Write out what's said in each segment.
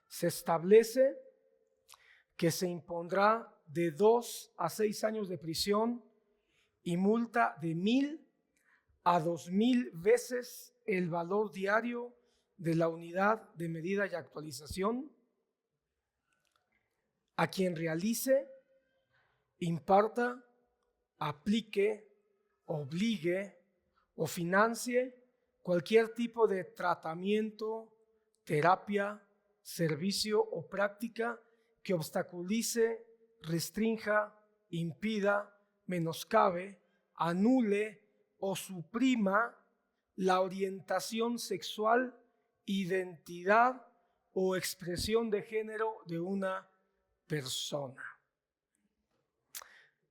se establece que se impondrá de 2 a 6 años de prisión y multa de 1,000 a 2,000 veces el valor diario de la unidad de medida y actualización a quien realice, imparta, aplique, obligue o financie cualquier tipo de tratamiento, terapia, servicio o práctica que obstaculice, restrinja, impida, menoscabe, anule o suprima la orientación sexual, identidad o expresión de género de una persona.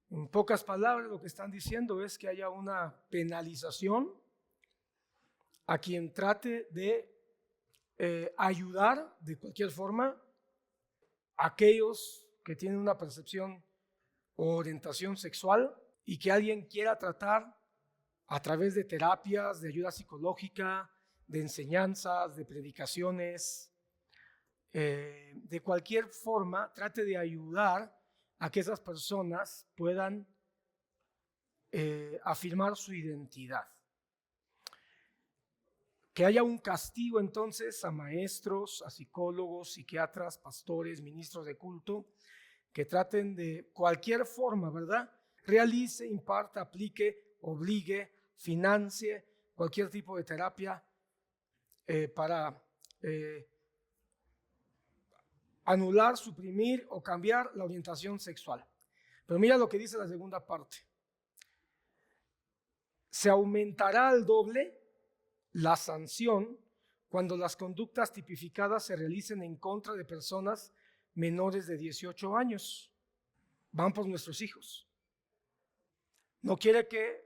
En pocas palabras, lo que están diciendo es que haya una penalización a quien trate de ayudar de cualquier forma a aquellos que tienen una percepción o orientación sexual y que alguien quiera tratar a través de terapias, de ayuda psicológica, de enseñanzas, de predicaciones, de cualquier forma, trate de ayudar a que esas personas puedan afirmar su identidad. Que haya un castigo entonces a maestros, a psicólogos, psiquiatras, pastores, ministros de culto, que traten de cualquier forma, ¿verdad? Realice, imparta, aplique, obligue, financie cualquier tipo de terapia para anular, suprimir o cambiar la orientación sexual. Pero mira lo que dice la segunda parte. Se aumentará al doble la sanción cuando las conductas tipificadas se realicen en contra de personas menores de 18 años. Van por nuestros hijos. No quiere que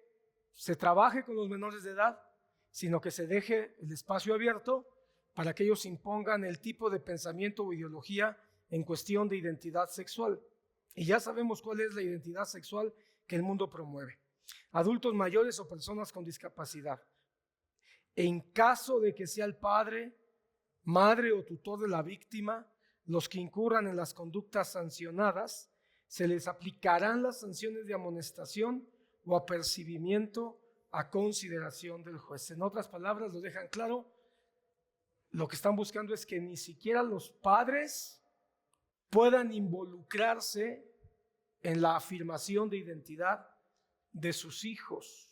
se trabaje con los menores de edad, sino que se deje el espacio abierto para que ellos impongan el tipo de pensamiento o ideología en cuestión de identidad sexual. Y ya sabemos cuál es la identidad sexual que el mundo promueve. Adultos mayores o personas con discapacidad. En caso de que sea el padre, madre o tutor de la víctima, los que incurran en las conductas sancionadas, se les aplicarán las sanciones de amonestación o apercibimiento a consideración del juez. En otras palabras, lo dejan claro, lo que están buscando es que ni siquiera los padres puedan involucrarse en la afirmación de identidad de sus hijos.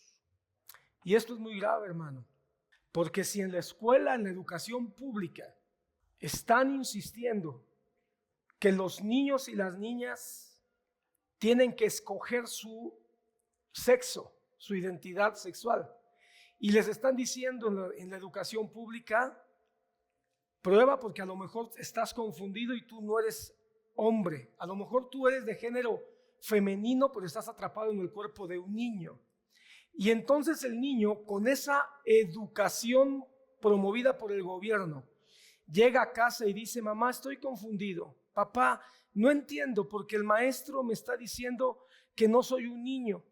Y esto es muy grave, hermano, porque si en la escuela, en la educación pública, están insistiendo que los niños y las niñas tienen que escoger su sexo, su identidad sexual, y les están diciendo en la educación pública, prueba porque a lo mejor estás confundido y tú no eres hombre, a lo mejor tú eres de género femenino, pero estás atrapado en el cuerpo de un niño. Y entonces el niño, con esa educación promovida por el gobierno, llega a casa y dice, mamá, estoy confundido, papá, no entiendo porque el maestro me está diciendo que no soy un niño,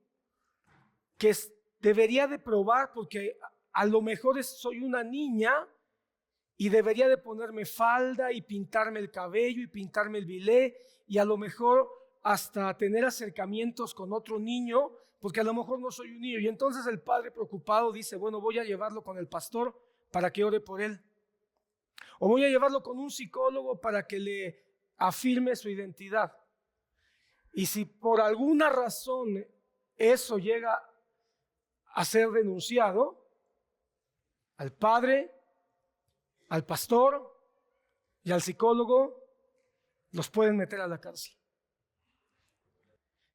que debería de probar porque a lo mejor soy una niña y debería de ponerme falda y pintarme el cabello y pintarme el bilé y a lo mejor hasta tener acercamientos con otro niño, porque a lo mejor no soy un niño. Y entonces el padre preocupado dice, bueno, voy a llevarlo con el pastor para que ore por él. O voy a llevarlo con un psicólogo para que le afirme su identidad. Y si por alguna razón eso llega a ser denunciado, al padre, al pastor y al psicólogo los pueden meter a la cárcel.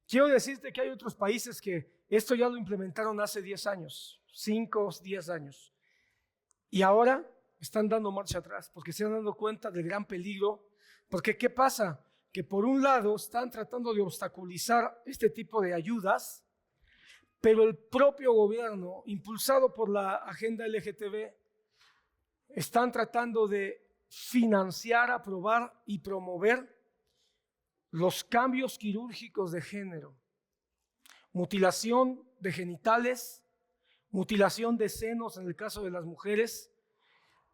Quiero decirte que hay otros países que esto ya lo implementaron hace 10 años, 5 o 10 años. Y ahora están dando marcha atrás porque se han dado cuenta del gran peligro. Porque ¿qué pasa? Que por un lado están tratando de obstaculizar este tipo de ayudas, pero el propio gobierno, impulsado por la agenda LGTB, están tratando de financiar, aprobar y promover los cambios quirúrgicos de género, mutilación de genitales, mutilación de senos en el caso de las mujeres,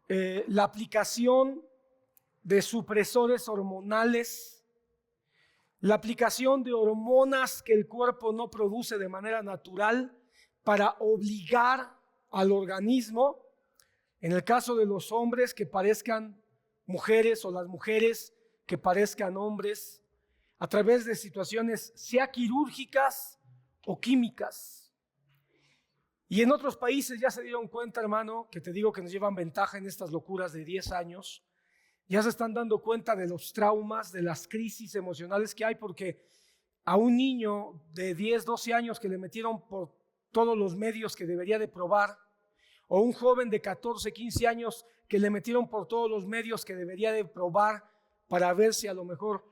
la aplicación de supresores hormonales, la aplicación de hormonas que el cuerpo no produce de manera natural para obligar al organismo, en el caso de los hombres, que parezcan mujeres, o las mujeres que parezcan hombres, a través de situaciones sea quirúrgicas o químicas. Y en otros países ya se dieron cuenta, hermano, que te digo que nos llevan ventaja en estas locuras de 10 años, ya se están dando cuenta de los traumas, de las crisis emocionales que hay, porque a un niño de 10, 12 años que le metieron por todos los medios que debería de probar, o un joven de 14, 15 años que le metieron por todos los medios que debería de probar para ver si a lo mejor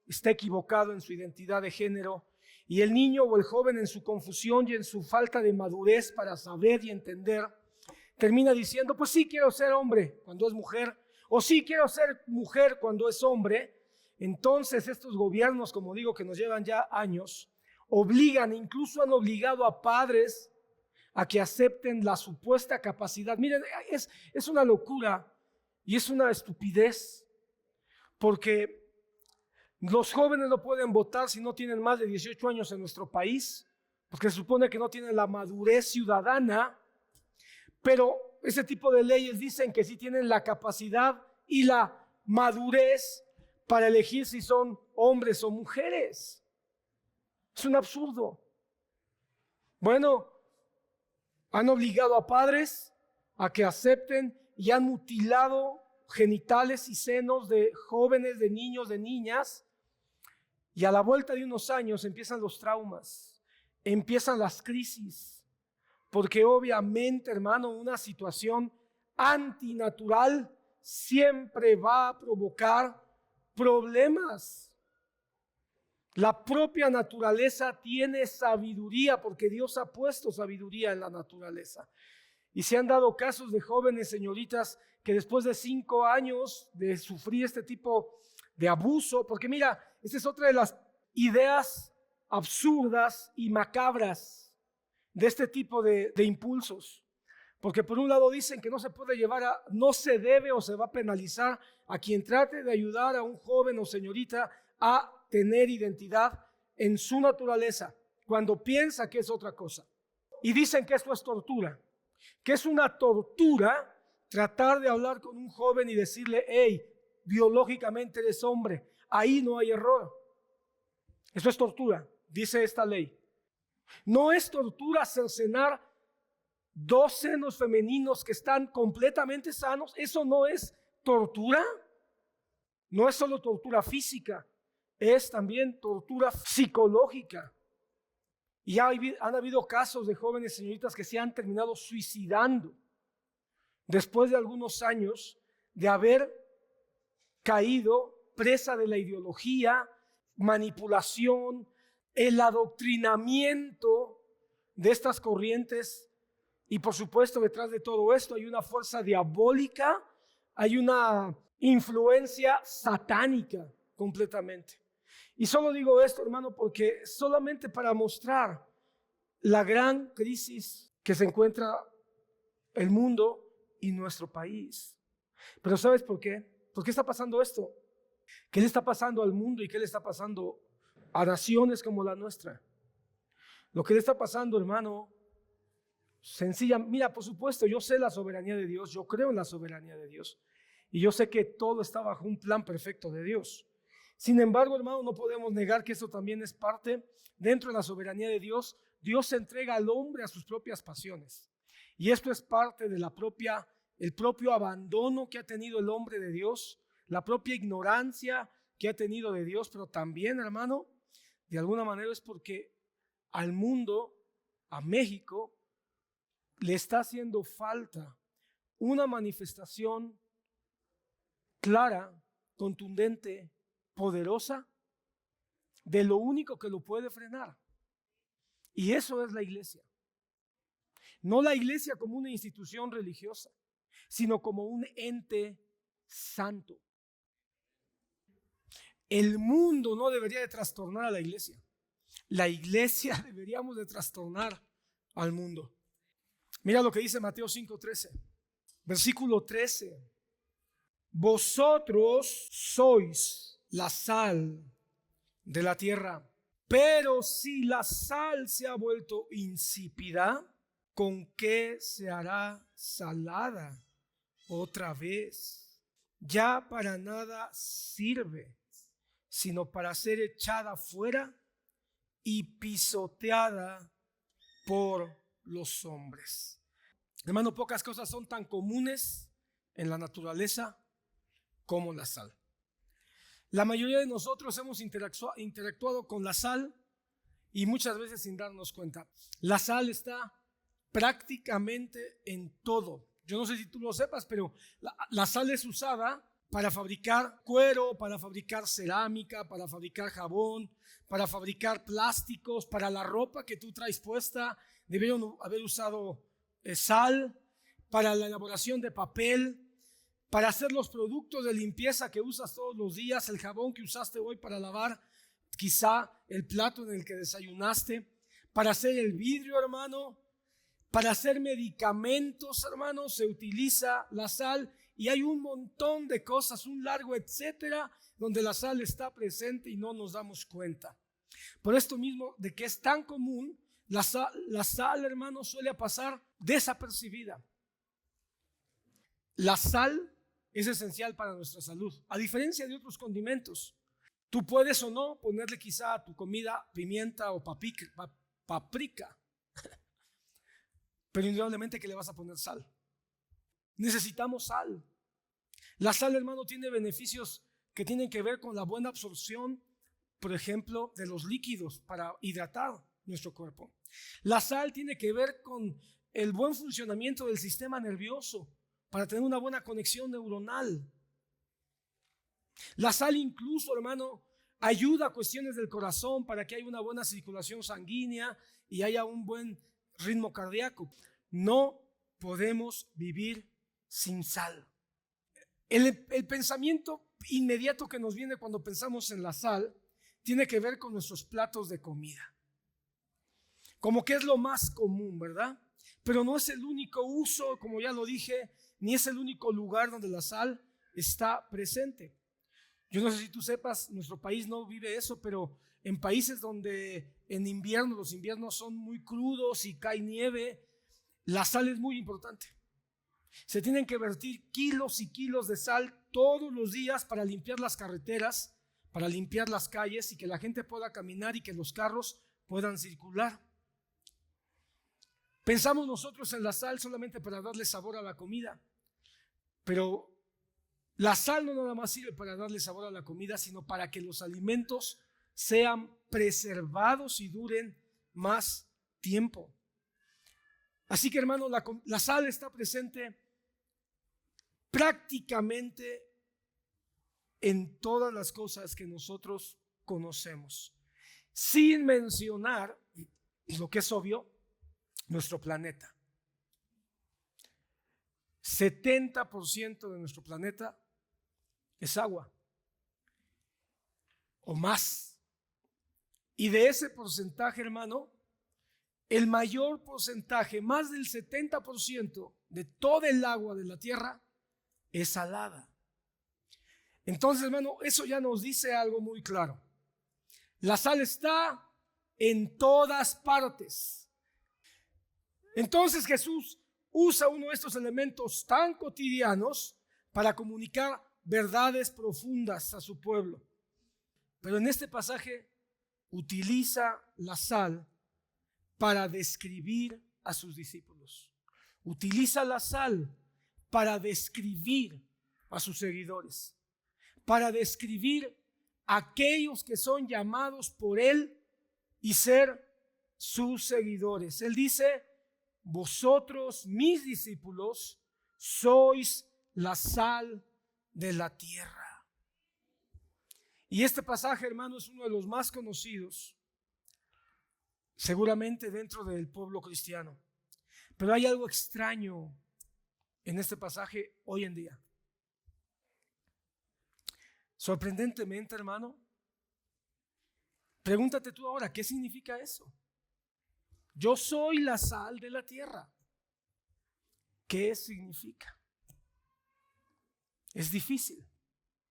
está equivocado en su identidad de género, y el niño o el joven en su confusión y en su falta de madurez para saber y entender, termina diciendo, pues sí quiero ser hombre cuando es mujer, o sí quiero ser mujer cuando es hombre. Entonces estos gobiernos, como digo, que nos llevan ya años, obligan, incluso han obligado a padres a que acepten la supuesta capacidad. Miren, es una locura y es una estupidez, porque los jóvenes no pueden votar si no tienen más de 18 años en nuestro país, porque se supone que no tienen la madurez ciudadana, pero ese tipo de leyes dicen que sí tienen la capacidad y la madurez para elegir si son hombres o mujeres. Es un absurdo. Bueno, han obligado a padres a que acepten y han mutilado genitales y senos de jóvenes, de niños, de niñas, y a la vuelta de unos años empiezan los traumas, empiezan las crisis. Porque obviamente, hermano, una situación antinatural siempre va a provocar problemas. La propia naturaleza tiene sabiduría, porque Dios ha puesto sabiduría en la naturaleza. Y se han dado casos de jóvenes, señoritas, que después de 5 años de sufrir este tipo de abuso, porque mira, esta es otra de las ideas absurdas y macabras de este tipo de impulsos, porque por un lado dicen que no se puede no se debe o se va a penalizar a quien trate de ayudar a un joven o señorita a tener identidad en su naturaleza, cuando piensa que es otra cosa. Y dicen que esto es tortura, que es una tortura tratar de hablar con un joven y decirle, hey, biológicamente eres hombre, ahí no hay error. Eso es tortura, dice esta ley. No es tortura cercenar 2 senos femeninos que están completamente sanos. Eso no es tortura. No es solo tortura física, es también tortura psicológica. Y han habido casos de jóvenes señoritas que se han terminado suicidando después de algunos años de haber caído presa de la ideología, manipulación, el adoctrinamiento de estas corrientes. Y por supuesto, detrás de todo esto hay una fuerza diabólica, hay una influencia satánica completamente. Y solo digo esto, hermano, porque solamente para mostrar la gran crisis que se encuentra el mundo y nuestro país. Pero ¿sabes por qué? ¿Por qué está pasando esto? ¿Qué le está pasando al mundo y qué le está pasando a naciones como la nuestra? Lo que le está pasando, hermano, sencilla. Mira, por supuesto, yo sé la soberanía de Dios, yo creo en la soberanía de Dios y yo sé que todo está bajo un plan perfecto de Dios. Sin embargo, hermano, no podemos negar que eso también es parte dentro de la soberanía de Dios. Dios entrega al hombre a sus propias pasiones, y esto es parte de el propio abandono que ha tenido el hombre de Dios, la propia ignorancia que ha tenido de Dios, pero también, hermano, de alguna manera es porque al mundo, a México, le está haciendo falta una manifestación clara, contundente, poderosa de lo único que lo puede frenar. Y eso es la iglesia. No la iglesia como una institución religiosa, sino como un ente santo. El mundo no debería de trastornar a la iglesia. La iglesia deberíamos de trastornar al mundo. Mira lo que dice Mateo 5:13, versículo 13. vosotros sois la sal de la tierra. Pero si la sal se ha vuelto insípida, ¿con qué se hará salada otra vez? Ya para nada sirve, sino para ser echada fuera y pisoteada por los hombres. Hermano, pocas cosas son tan comunes en la naturaleza como la sal. La mayoría de nosotros hemos interactuado con la sal y muchas veces sin darnos cuenta. La sal está prácticamente en todo. Yo no sé si tú lo sepas, pero la sal es usada para fabricar cuero, para fabricar cerámica, para fabricar jabón, para fabricar plásticos, para la ropa que tú traes puesta. Debieron haber usado sal, para la elaboración de papel, para hacer los productos de limpieza que usas todos los días, el jabón que usaste hoy para lavar, quizá el plato en el que desayunaste, para hacer el vidrio, hermano, para hacer medicamentos, hermano, se utiliza la sal y hay un montón de cosas, un largo etcétera, donde la sal está presente y no nos damos cuenta. Por esto mismo de que es tan común, la sal, hermano, suele pasar desapercibida. La sal es esencial para nuestra salud, a diferencia de otros condimentos. Tú puedes o no ponerle quizá a tu comida pimienta o paprika, pero indudablemente que le vas a poner sal. Necesitamos sal. La sal, hermano, tiene beneficios que tienen que ver con la buena absorción, por ejemplo, de los líquidos para hidratar nuestro cuerpo. La sal tiene que ver con el buen funcionamiento del sistema nervioso, para tener una buena conexión neuronal. La sal incluso, hermano, ayuda a cuestiones del corazón para que haya una buena circulación sanguínea y haya un buen ritmo cardíaco. No podemos vivir sin sal. El pensamiento inmediato que nos viene cuando pensamos en la sal tiene que ver con nuestros platos de comida. Como que es lo más común, ¿verdad? Pero no es el único uso, como ya lo dije, ni es el único lugar donde la sal está presente. Yo no sé si tú sepas, nuestro país no vive eso, pero en países donde en invierno, los inviernos son muy crudos y cae nieve, la sal es muy importante. Se tienen que vertir kilos y kilos de sal todos los días para limpiar las carreteras, para limpiar las calles y que la gente pueda caminar y que los carros puedan circular. Pensamos nosotros en la sal solamente para darle sabor a la comida, pero la sal no nada más sirve para darle sabor a la comida, sino para que los alimentos sean preservados y duren más tiempo. Así que, hermano, la sal está presente prácticamente en todas las cosas que nosotros conocemos, sin mencionar lo que es obvio, nuestro planeta. 70% de nuestro planeta es agua o más. Y de ese porcentaje, hermano, el mayor porcentaje, más del 70% de todo el agua de la tierra es salada. Entonces, hermano, eso ya nos dice algo muy claro. La sal está en todas partes. Entonces Jesús usa uno de estos elementos tan cotidianos para comunicar verdades profundas a su pueblo. Pero en este pasaje utiliza la sal para describir a sus discípulos. Utiliza la sal para describir a sus seguidores, para describir a aquellos que son llamados por Él y ser sus seguidores. Él dice: vosotros, mis discípulos, sois la sal de la tierra. Y este pasaje, hermano, es uno de los más conocidos, seguramente dentro del pueblo cristiano. Pero hay algo extraño en este pasaje hoy en día. Sorprendentemente, hermano, pregúntate tú ahora, ¿qué significa eso? Yo soy la sal de la tierra. ¿Qué significa? Es difícil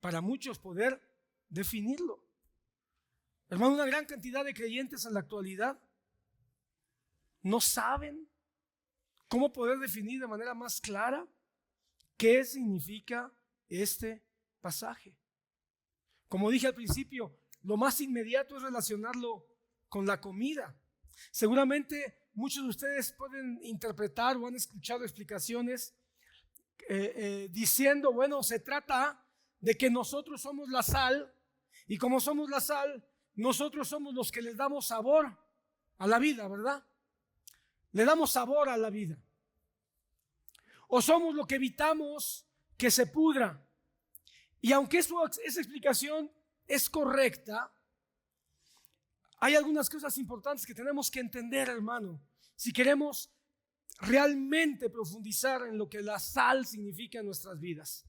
para muchos poder definirlo. Hermano, una gran cantidad de creyentes en la actualidad no saben cómo poder definir de manera más clara qué significa este pasaje. Como dije al principio, lo más inmediato es relacionarlo con la comida. Seguramente muchos de ustedes pueden interpretar o han escuchado explicaciones diciendo, bueno, se trata de que nosotros somos la sal y como somos la sal, nosotros somos los que les damos sabor a la vida, ¿verdad? Le damos sabor a la vida. O somos lo que evitamos que se pudra. Y aunque esa explicación es correcta, hay algunas cosas importantes que tenemos que entender, hermano, si queremos realmente profundizar en lo que la sal significa en nuestras vidas.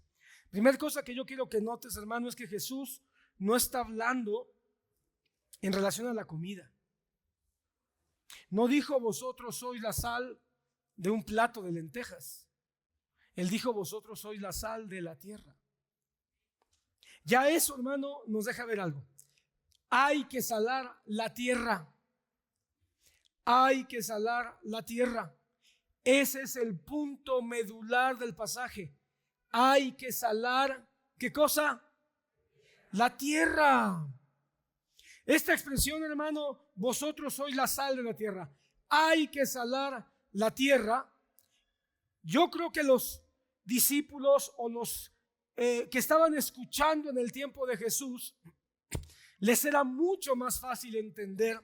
Primera cosa que yo quiero que notes, hermano, es que Jesús no está hablando en relación a la comida. No dijo vosotros sois la sal de un plato de lentejas. Él dijo vosotros sois la sal de la tierra. Ya eso, hermano, nos deja ver algo. Hay que salar la tierra. Hay que salar la tierra. Ese es el punto medular del pasaje. Hay que salar, ¿qué cosa? La tierra. Esta expresión, hermano, vosotros sois la sal de la tierra. Hay que salar la tierra. Yo creo que los discípulos o los que estaban escuchando en el tiempo de Jesús, les era mucho más fácil entender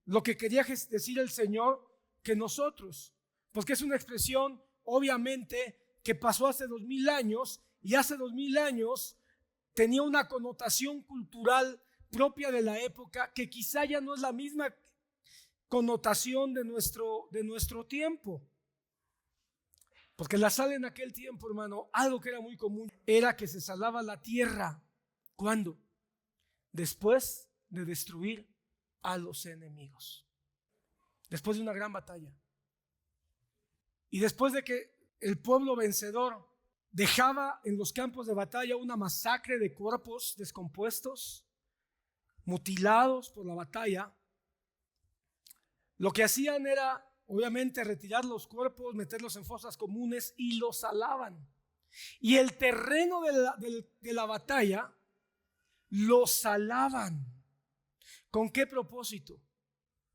lo que quería decir el Señor que nosotros, porque es una expresión obviamente que pasó hace 2000 años y hace 2000 años tenía una connotación cultural propia de la época que quizá ya no es la misma connotación de nuestro tiempo. Porque la sal en aquel tiempo, hermano, algo que era muy común era que se salaba la tierra. ¿Cuándo? Después de destruir a los enemigos. Después de una gran batalla. Y después de que el pueblo vencedor dejaba en los campos de batalla una masacre de cuerpos descompuestos, mutilados por la batalla, lo que hacían era obviamente retirar los cuerpos, meterlos en fosas comunes y los salaban. Y el terreno de la batalla lo salaban. ¿Con qué propósito?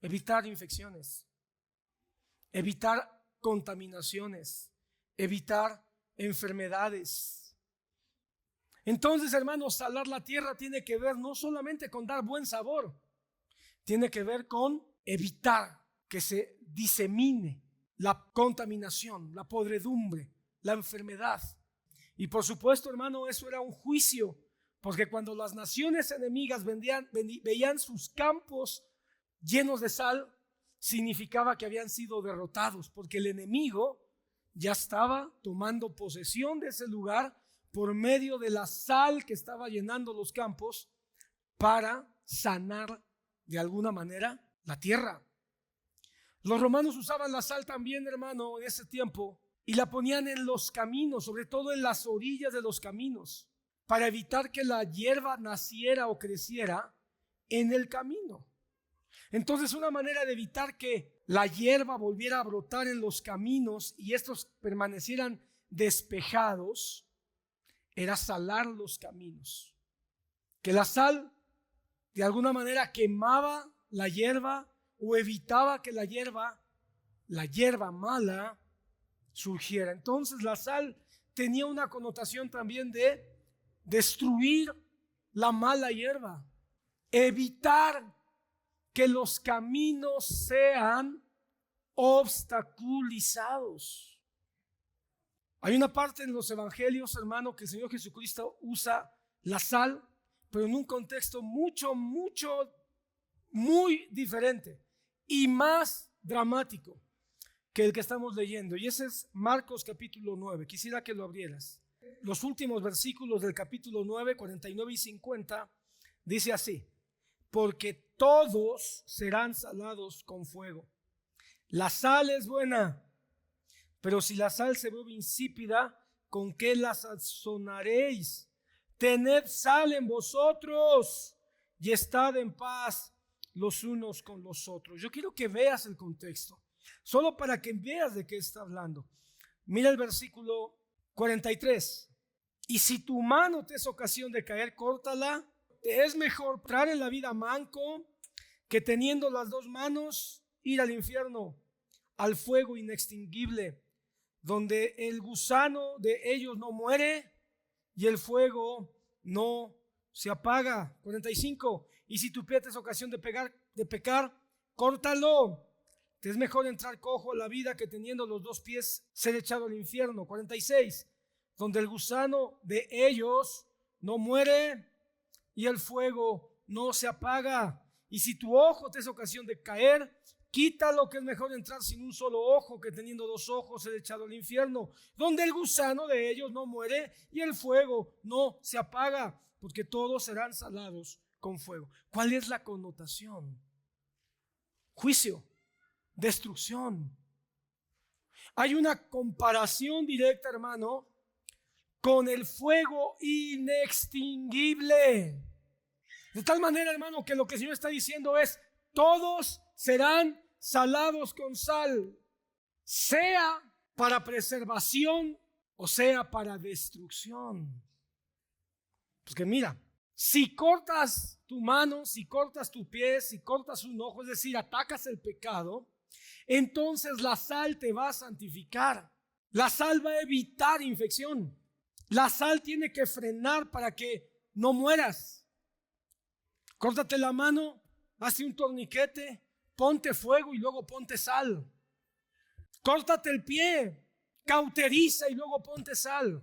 Evitar infecciones, evitar contaminaciones, evitar enfermedades. Entonces, hermanos, salar la tierra tiene que ver no solamente con dar buen sabor, tiene que ver con evitar que se disemine la contaminación, la podredumbre, la enfermedad. Y por supuesto, hermano, eso era un juicio, porque cuando las naciones enemigas veían sus campos llenos de sal, significaba que habían sido derrotados, porque el enemigo ya estaba tomando posesión de ese lugar por medio de la sal que estaba llenando los campos para sanar de alguna manera la tierra. Los romanos usaban la sal también, hermano, en ese tiempo y la ponían en los caminos, sobre todo en las orillas de los caminos, para evitar que la hierba naciera o creciera en el camino. Entonces, una manera de evitar que la hierba volviera a brotar en los caminos y estos permanecieran despejados era salar los caminos. Que la sal de alguna manera quemaba la hierba o evitaba que la hierba mala surgiera. Entonces la sal tenía una connotación también de destruir la mala hierba, evitar que los caminos sean obstaculizados. Hay una parte en los evangelios, hermano, que el Señor Jesucristo usa la sal, pero en un contexto muy diferente y más dramático que el que estamos leyendo. Y ese es Marcos capítulo 9. Quisiera que lo abrieras. Los últimos versículos del capítulo 9, 49 y 50, dice así: porque todos serán salados con fuego. La sal es buena, pero si la sal se vuelve insípida, con qué la sazonaréis. Tened sal en vosotros y estad en paz los unos con los otros. Yo quiero que veas el contexto, solo para que veas de qué está hablando. Mira el versículo 43. Y si tu mano te es ocasión de caer, córtala. Te es mejor entrar en la vida manco que teniendo las dos manos ir al infierno, al fuego inextinguible, donde el gusano de ellos no muere y el fuego no se apaga. 45. Y si tu pie te es ocasión de pecar, córtalo. Te es mejor entrar cojo a la vida que teniendo los dos pies ser echado al infierno. 46. Donde el gusano de ellos no muere y el fuego no se apaga. Y si tu ojo te es ocasión de caer, quítalo, que es mejor entrar sin un solo ojo que teniendo dos ojos ser echado al infierno, donde el gusano de ellos no muere y el fuego no se apaga, porque todos serán salados con fuego. ¿Cuál es la connotación? Juicio, destrucción. Hay una comparación directa, hermano, con el fuego inextinguible. De tal manera, hermano, que lo que el Señor está diciendo es: todos serán salados con sal, sea para preservación o sea para destrucción. Pues que mira, si cortas tu mano, si cortas tu pie, si cortas un ojo, es decir, atacas el pecado, entonces la sal te va a santificar. La sal va a evitar infección. La sal tiene que frenar para que no mueras. Córtate la mano, hazte un torniquete, ponte fuego y luego ponte sal. Córtate el pie, cauteriza y luego ponte sal.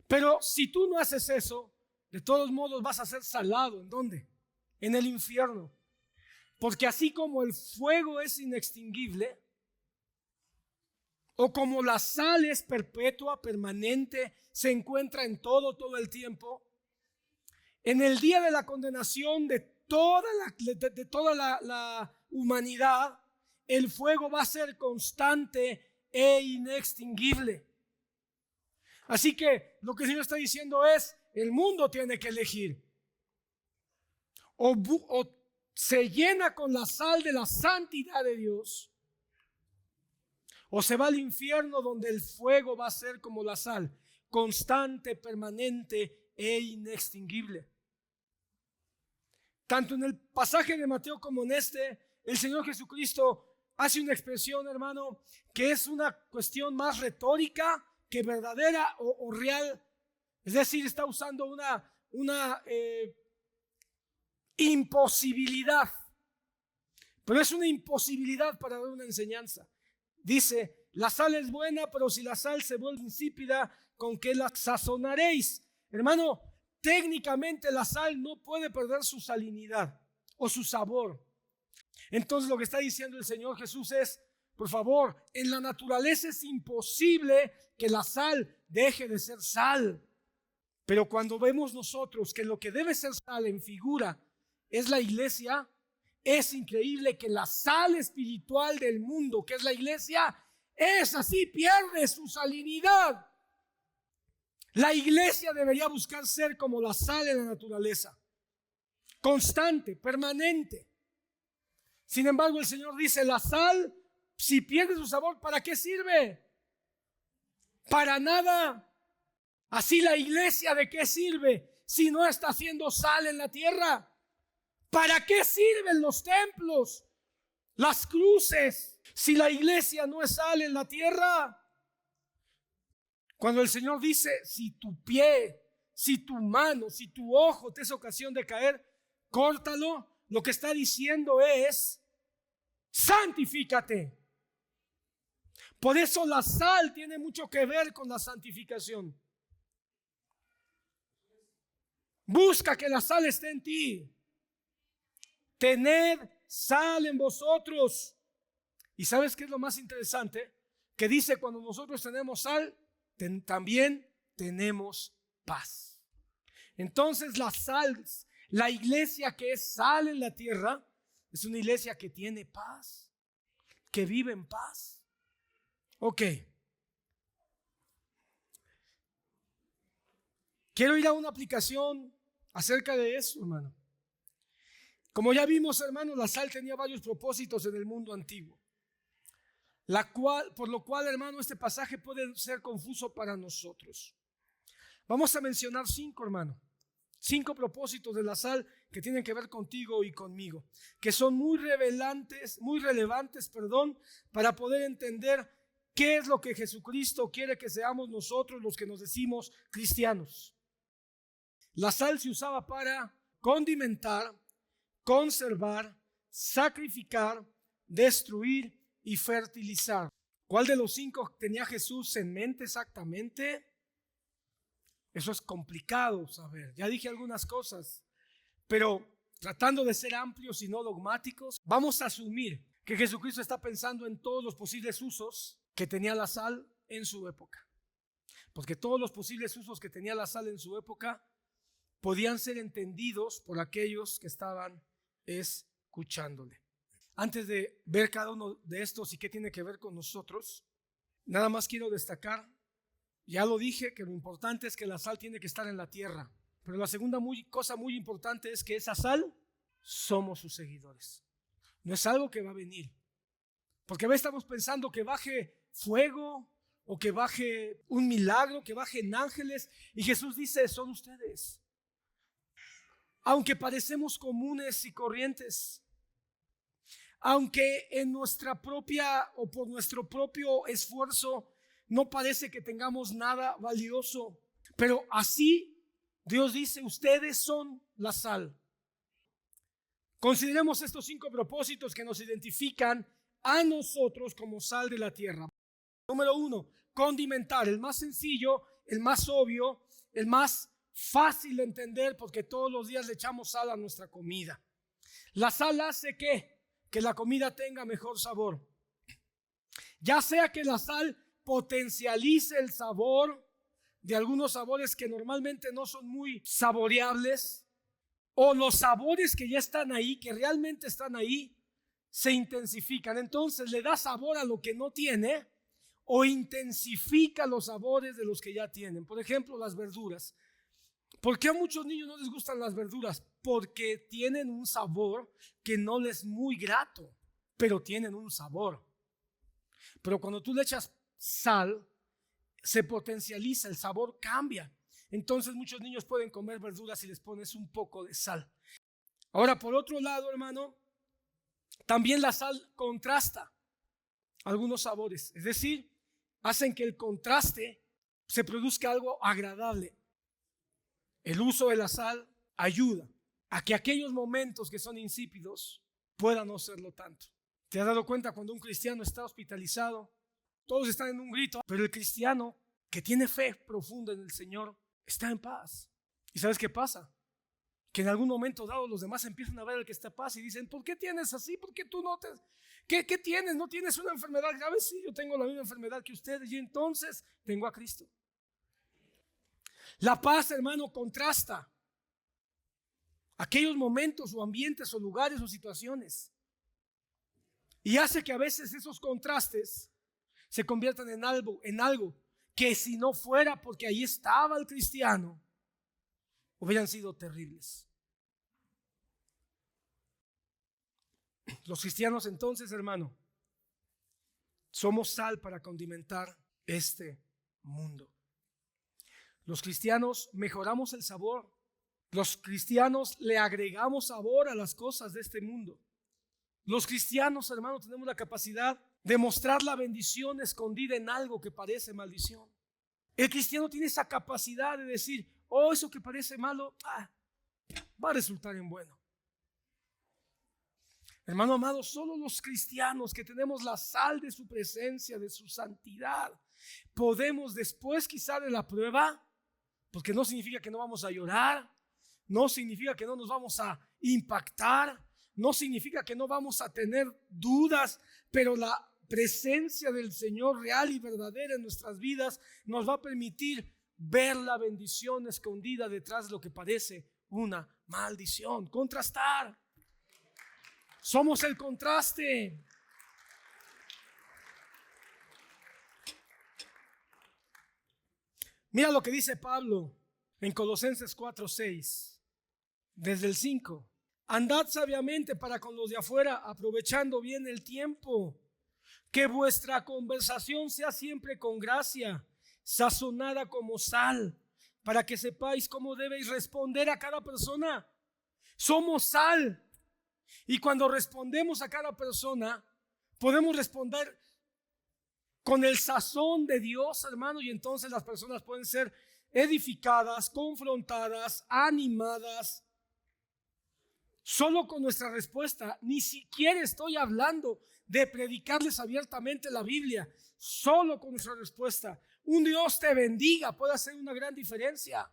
Pero si tú no haces eso, de todos modos vas a ser salado. ¿En dónde? En el infierno. Porque así como el fuego es inextinguible, o como la sal es perpetua, permanente, se encuentra en todo el tiempo, en el día de la condenación de toda la humanidad, el fuego va a ser constante e inextinguible. Así que lo que el Señor está diciendo es: el mundo tiene que elegir. O se llena con la sal de la santidad de Dios, o se va al infierno, donde el fuego va a ser como la sal, constante, permanente e inextinguible. Tanto en el pasaje de Mateo como en este, el Señor Jesucristo hace una expresión, hermano, que es una cuestión más retórica que verdadera o real. Es decir, está usando una imposibilidad, pero es una imposibilidad para dar una enseñanza. Dice: la sal es buena, pero si la sal se vuelve insípida, ¿con qué la sazonaréis? Hermano, técnicamente la sal no puede perder su salinidad o su sabor. Entonces lo que está diciendo el Señor Jesús es: por favor, en la naturaleza es imposible que la sal deje de ser sal. Pero cuando vemos nosotros que lo que debe ser sal en figura es la iglesia, es increíble que la sal espiritual del mundo, que es la iglesia, es así, pierde su salinidad. La iglesia debería buscar ser como la sal en la naturaleza, constante, permanente. Sin embargo, el Señor dice: la sal, si pierde su sabor, ¿para qué sirve? Para nada. Así la iglesia, ¿de qué sirve si no está haciendo sal en la tierra? ¿Para qué sirven los templos, las cruces, si la iglesia no es sal en la tierra? Cuando el Señor dice: si tu pie, si tu mano, si tu ojo te es ocasión de caer, córtalo, lo que está diciendo es: santifícate. Por eso la sal tiene mucho que ver con la santificación. Busca que la sal esté en ti. Tened sal en vosotros. ¿Y sabes qué es lo más interesante? Que dice: cuando nosotros tenemos sal, también tenemos paz. Entonces la sal, la iglesia que es sal en la tierra, es una iglesia que tiene paz, que vive en paz. Ok. Quiero ir a una aplicación acerca de eso, hermano. Como ya vimos, hermano, la sal tenía varios propósitos en el mundo antiguo. Por lo cual, hermano, este pasaje puede ser confuso para nosotros. Vamos a mencionar 5, hermano. 5 propósitos de la sal que tienen que ver contigo y conmigo, que son muy relevantes, para poder entender qué es lo que Jesucristo quiere que seamos nosotros los que nos decimos cristianos. La sal se usaba para condimentar, conservar, sacrificar, destruir y fertilizar. ¿Cuál de los 5 tenía Jesús en mente exactamente? Eso es complicado saber. Ya dije algunas cosas, pero tratando de ser amplios y no dogmáticos, vamos a asumir que Jesucristo está pensando en todos los posibles usos que tenía la sal en su época. Porque todos los posibles usos que tenía la sal en su época podían ser entendidos por aquellos que estaban escuchándole. Antes de ver cada uno de estos y qué tiene que ver con nosotros, nada más quiero destacar, ya lo dije, que lo importante es que la sal tiene que estar en la tierra. Pero la segunda cosa muy importante es que esa sal somos sus seguidores. No es algo que va a venir. Porque a veces estamos pensando que baje fuego o que baje un milagro, que bajen ángeles. Y Jesús dice, son ustedes. Aunque parecemos comunes y corrientes, aunque en nuestra propia o por nuestro propio esfuerzo no parece que tengamos nada valioso, pero así Dios dice, ustedes son la sal. Consideremos estos 5 propósitos que nos identifican a nosotros como sal de la tierra. Número 1, condimentar, el más sencillo, el más obvio, el más fácil de entender, porque todos los días le echamos sal a nuestra comida. La sal hace que la comida tenga mejor sabor. Ya sea que la sal potencialice el sabor de algunos sabores que normalmente no son muy saboreables, o los sabores que ya están ahí, que realmente están ahí, se intensifican. Entonces le da sabor a lo que no tiene o intensifica los sabores de los que ya tienen. Por ejemplo, las verduras. ¿Por qué a muchos niños no les gustan las verduras? Porque tienen un sabor que no les es muy grato, pero tienen un sabor. Pero cuando tú le echas sal, se potencializa, el sabor cambia. Entonces muchos niños pueden comer verduras si les pones un poco de sal. Ahora, por otro lado, hermano, también la sal contrasta algunos sabores. Es decir, hacen que el contraste se produzca algo agradable. El uso de la sal ayuda a que aquellos momentos que son insípidos puedan no serlo tanto. ¿Te has dado cuenta cuando un cristiano está hospitalizado? Todos están en un grito, pero el cristiano que tiene fe profunda en el Señor está en paz. ¿Y sabes qué pasa? Que en algún momento dado los demás empiezan a ver al que está en paz y dicen, ¿por qué tienes así? ¿Por qué tú no te... ¿Qué tienes? ¿No tienes una enfermedad grave? Sí, yo tengo la misma enfermedad que ustedes y entonces tengo a Cristo. La paz, hermano, contrasta aquellos momentos o ambientes o lugares o situaciones y hace que a veces esos contrastes se conviertan en algo que si no fuera porque ahí estaba el cristiano, hubieran sido terribles. Los cristianos entonces, hermano, somos sal para condimentar este mundo. Los cristianos mejoramos el sabor. Los cristianos le agregamos sabor a las cosas de este mundo. Los cristianos, hermano, tenemos la capacidad de mostrar la bendición escondida en algo que parece maldición. El cristiano tiene esa capacidad de decir, oh, eso que parece malo, va a resultar en bueno. Hermano amado, solo los cristianos que tenemos la sal de su presencia, de su santidad, podemos después quizá de la prueba, porque no significa que no vamos a llorar, no significa que no nos vamos a impactar, no significa que no vamos a tener dudas, pero la presencia del Señor real y verdadera en nuestras vidas nos va a permitir ver la bendición escondida detrás de lo que parece una maldición. Contrastar. Somos el contraste. Mira lo que dice Pablo En Colosenses 4:6, desde el 5. Andad sabiamente para con los de afuera, aprovechando bien el tiempo. Que vuestra conversación sea siempre con gracia, sazonada como sal, para que sepáis cómo debéis responder a cada persona. Somos sal. Y cuando respondemos a cada persona, podemos responder con el sazón de Dios, hermano, y entonces las personas pueden ser edificadas, confrontadas, animadas. Solo con nuestra respuesta. Ni siquiera estoy hablando de predicarles abiertamente la Biblia. Solo con nuestra respuesta. Un Dios te bendiga puede hacer una gran diferencia.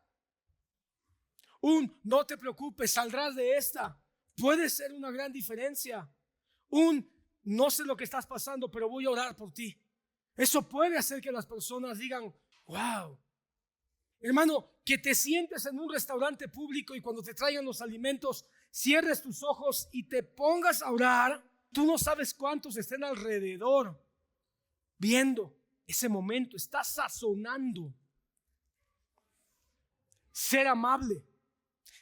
Un no te preocupes, saldrás de esta, puede ser una gran diferencia. Un no sé lo que estás pasando, pero voy a orar por ti. Eso puede hacer que las personas digan, wow. Hermano, que te sientes en un restaurante público y cuando te traigan los alimentos, cierres tus ojos y te pongas a orar. Tú no sabes cuántos estén alrededor viendo ese momento. Estás sazonando. Ser amable,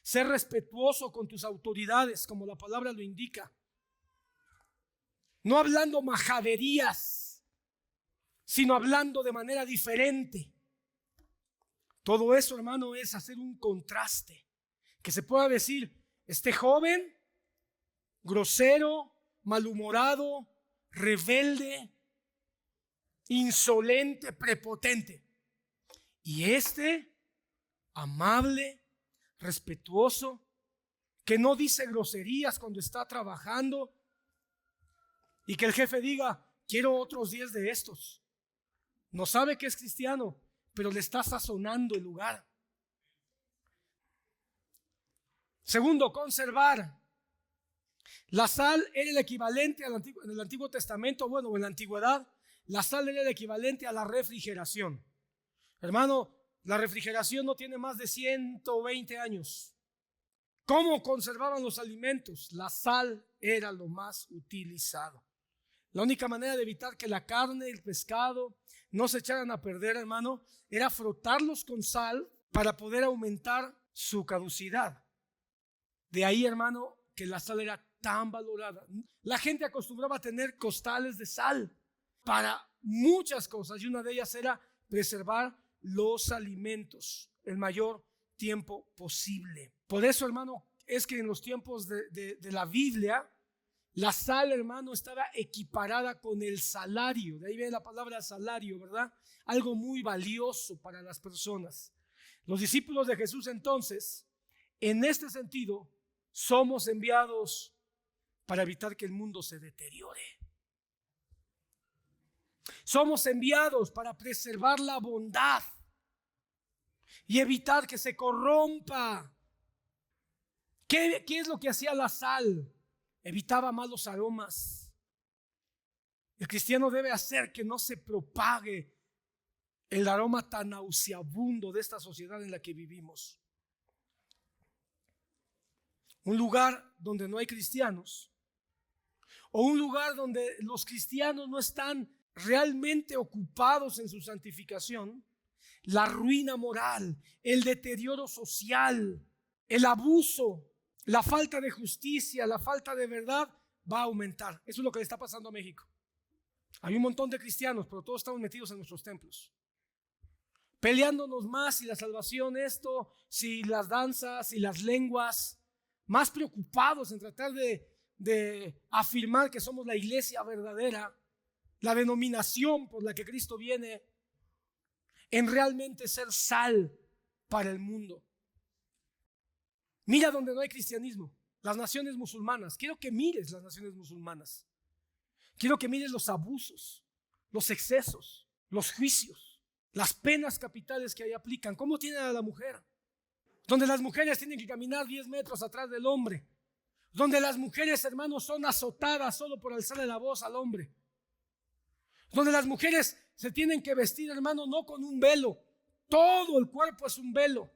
ser respetuoso con tus autoridades, como la palabra lo indica. No hablando majaderías, sino hablando de manera diferente. Todo eso, hermano, es hacer un contraste. Que se pueda decir, este joven, grosero, malhumorado, rebelde, insolente, prepotente. Y este, amable, respetuoso, que no dice groserías cuando está trabajando. Y que el jefe diga, quiero otros 10 de estos. No sabe que es cristiano, pero le está sazonando el lugar. Segundo, conservar. La sal era el equivalente en el Antiguo Testamento, bueno, en la antigüedad, la sal era el equivalente a la refrigeración. Hermano, la refrigeración no tiene más de 120 años. ¿Cómo conservaban los alimentos? La sal era lo más utilizado. La única manera de evitar que la carne y el pescado no se echaran a perder, hermano, era frotarlos con sal para poder aumentar su caducidad. De ahí, hermano, que la sal era tan valorada. La gente acostumbraba a tener costales de sal para muchas cosas y una de ellas era preservar los alimentos el mayor tiempo posible. Por eso, hermano, es que en los tiempos de la Biblia, la sal, hermano, estaba equiparada con el salario. De ahí viene la palabra salario, ¿verdad? Algo muy valioso para las personas. Los discípulos de Jesús entonces, en este sentido, somos enviados para evitar que el mundo se deteriore. Somos enviados para preservar la bondad y evitar que se corrompa. ¿Qué es lo que hacía la sal? Evitaba malos aromas. El cristiano debe hacer que no se propague el aroma tan nauseabundo de esta sociedad en la que vivimos. Un lugar donde no hay cristianos, o un lugar donde los cristianos no están realmente ocupados en su santificación, la ruina moral, el deterioro social, el abuso, la falta de justicia, la falta de verdad va a aumentar. Eso es lo que le está pasando a México. Hay un montón de cristianos, pero todos estamos metidos en nuestros templos, peleándonos más si la salvación esto, si las danzas, si las lenguas, más preocupados en tratar de afirmar que somos la iglesia verdadera, la denominación por la que Cristo viene, en realmente ser sal para el mundo. Mira donde no hay cristianismo, las naciones musulmanas. Quiero que mires las naciones musulmanas. Quiero que mires los abusos, los excesos, los juicios, las penas capitales que ahí aplican. ¿Cómo tienen a la mujer? Donde las mujeres tienen que caminar 10 metros atrás del hombre. Donde las mujeres, hermanos, son azotadas solo por alzarle la voz al hombre. Donde las mujeres se tienen que vestir, hermano, no con un velo. Todo el cuerpo es un velo.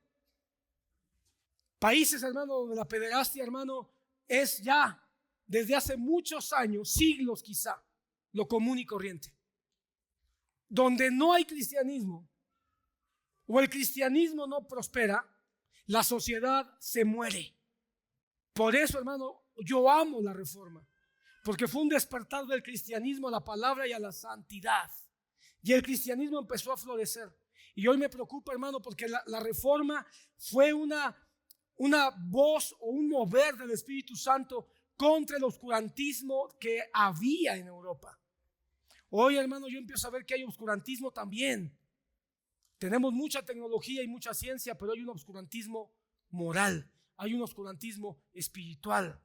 Países, hermano, donde la pederastia, hermano, es ya desde hace muchos años, siglos quizá, lo común y corriente. Donde no hay cristianismo, o el cristianismo no prospera, la sociedad se muere. Por eso, hermano, yo amo la Reforma, porque fue un despertar del cristianismo a la palabra y a la santidad. Y el cristianismo empezó a florecer. Y hoy me preocupa, hermano, porque la Reforma fue una voz o un mover del Espíritu Santo contra el oscurantismo que había en Europa. Hoy, hermano, yo empiezo a ver que hay oscurantismo también. Tenemos mucha tecnología y mucha ciencia, pero hay un oscurantismo moral, hay un oscurantismo espiritual.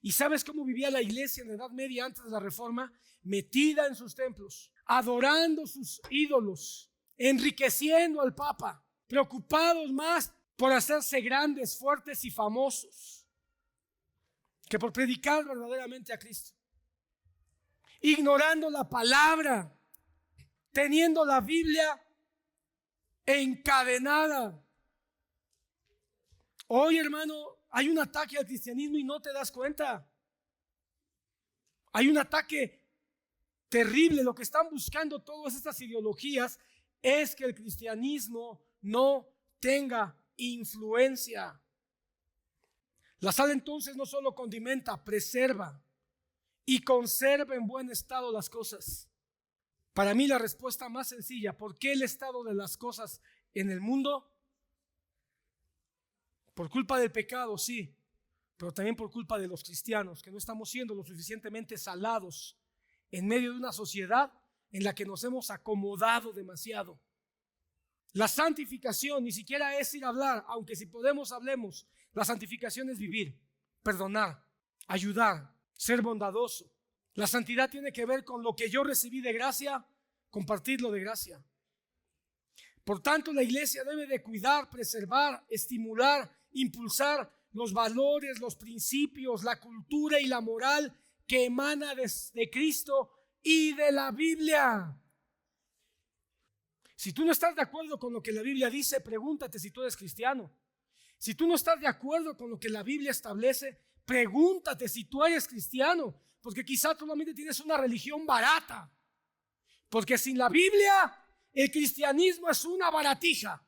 ¿Y sabes cómo vivía la iglesia en la Edad Media antes de la Reforma? Metida en sus templos, adorando sus ídolos, enriqueciendo al Papa, preocupados más por hacerse grandes, fuertes y famosos que por predicar verdaderamente a Cristo. Ignorando la palabra, teniendo la Biblia encadenada. Hoy, hermano, hay un ataque al cristianismo y no te das cuenta. Hay un ataque terrible. Lo que están buscando todas estas ideologías es que el cristianismo no tenga influencia. La sal entonces no solo condimenta, preserva y conserva en buen estado las cosas. Para mí la respuesta más sencilla: ¿por qué el estado de las cosas en el mundo? Por culpa del pecado, sí, pero también por culpa de los cristianos, que no estamos siendo lo suficientemente salados en medio de una sociedad en la que nos hemos acomodado demasiado. La santificación ni siquiera es ir a hablar, aunque si podemos hablemos. La santificación es vivir, perdonar, ayudar, ser bondadoso. La santidad tiene que ver con lo que yo recibí de gracia, compartirlo de gracia. Por tanto, la iglesia debe de cuidar, preservar, estimular, impulsar los valores, los principios, la cultura y la moral que emana de Cristo y de la Biblia. Si tú no estás de acuerdo con lo que la Biblia dice, pregúntate si tú eres cristiano. Si tú no estás de acuerdo con lo que la Biblia establece, pregúntate si tú eres cristiano, porque quizás solamente tienes una religión barata. Porque sin la Biblia, el cristianismo es una baratija.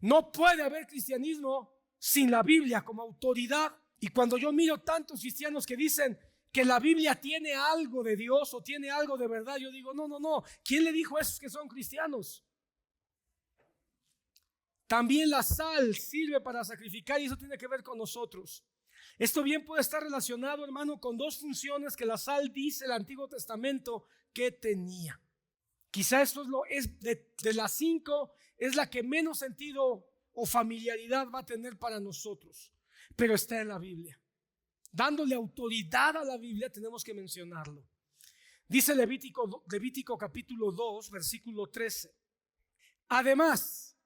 No puede haber cristianismo sin la Biblia como autoridad. Y cuando yo miro tantos cristianos que dicen que la Biblia tiene algo de Dios o tiene algo de verdad, yo digo, no. ¿Quién le dijo a esos que son cristianos? También la sal sirve para sacrificar y eso tiene que ver con nosotros. Esto bien puede estar relacionado, hermano, con dos funciones que la sal dice el Antiguo Testamento que tenía. Quizá esto es de las 5, es la que menos sentido o familiaridad va a tener para nosotros, pero está en la Biblia. Dándole autoridad a la Biblia tenemos que mencionarlo. Dice Levítico capítulo 2, versículo 13. Además,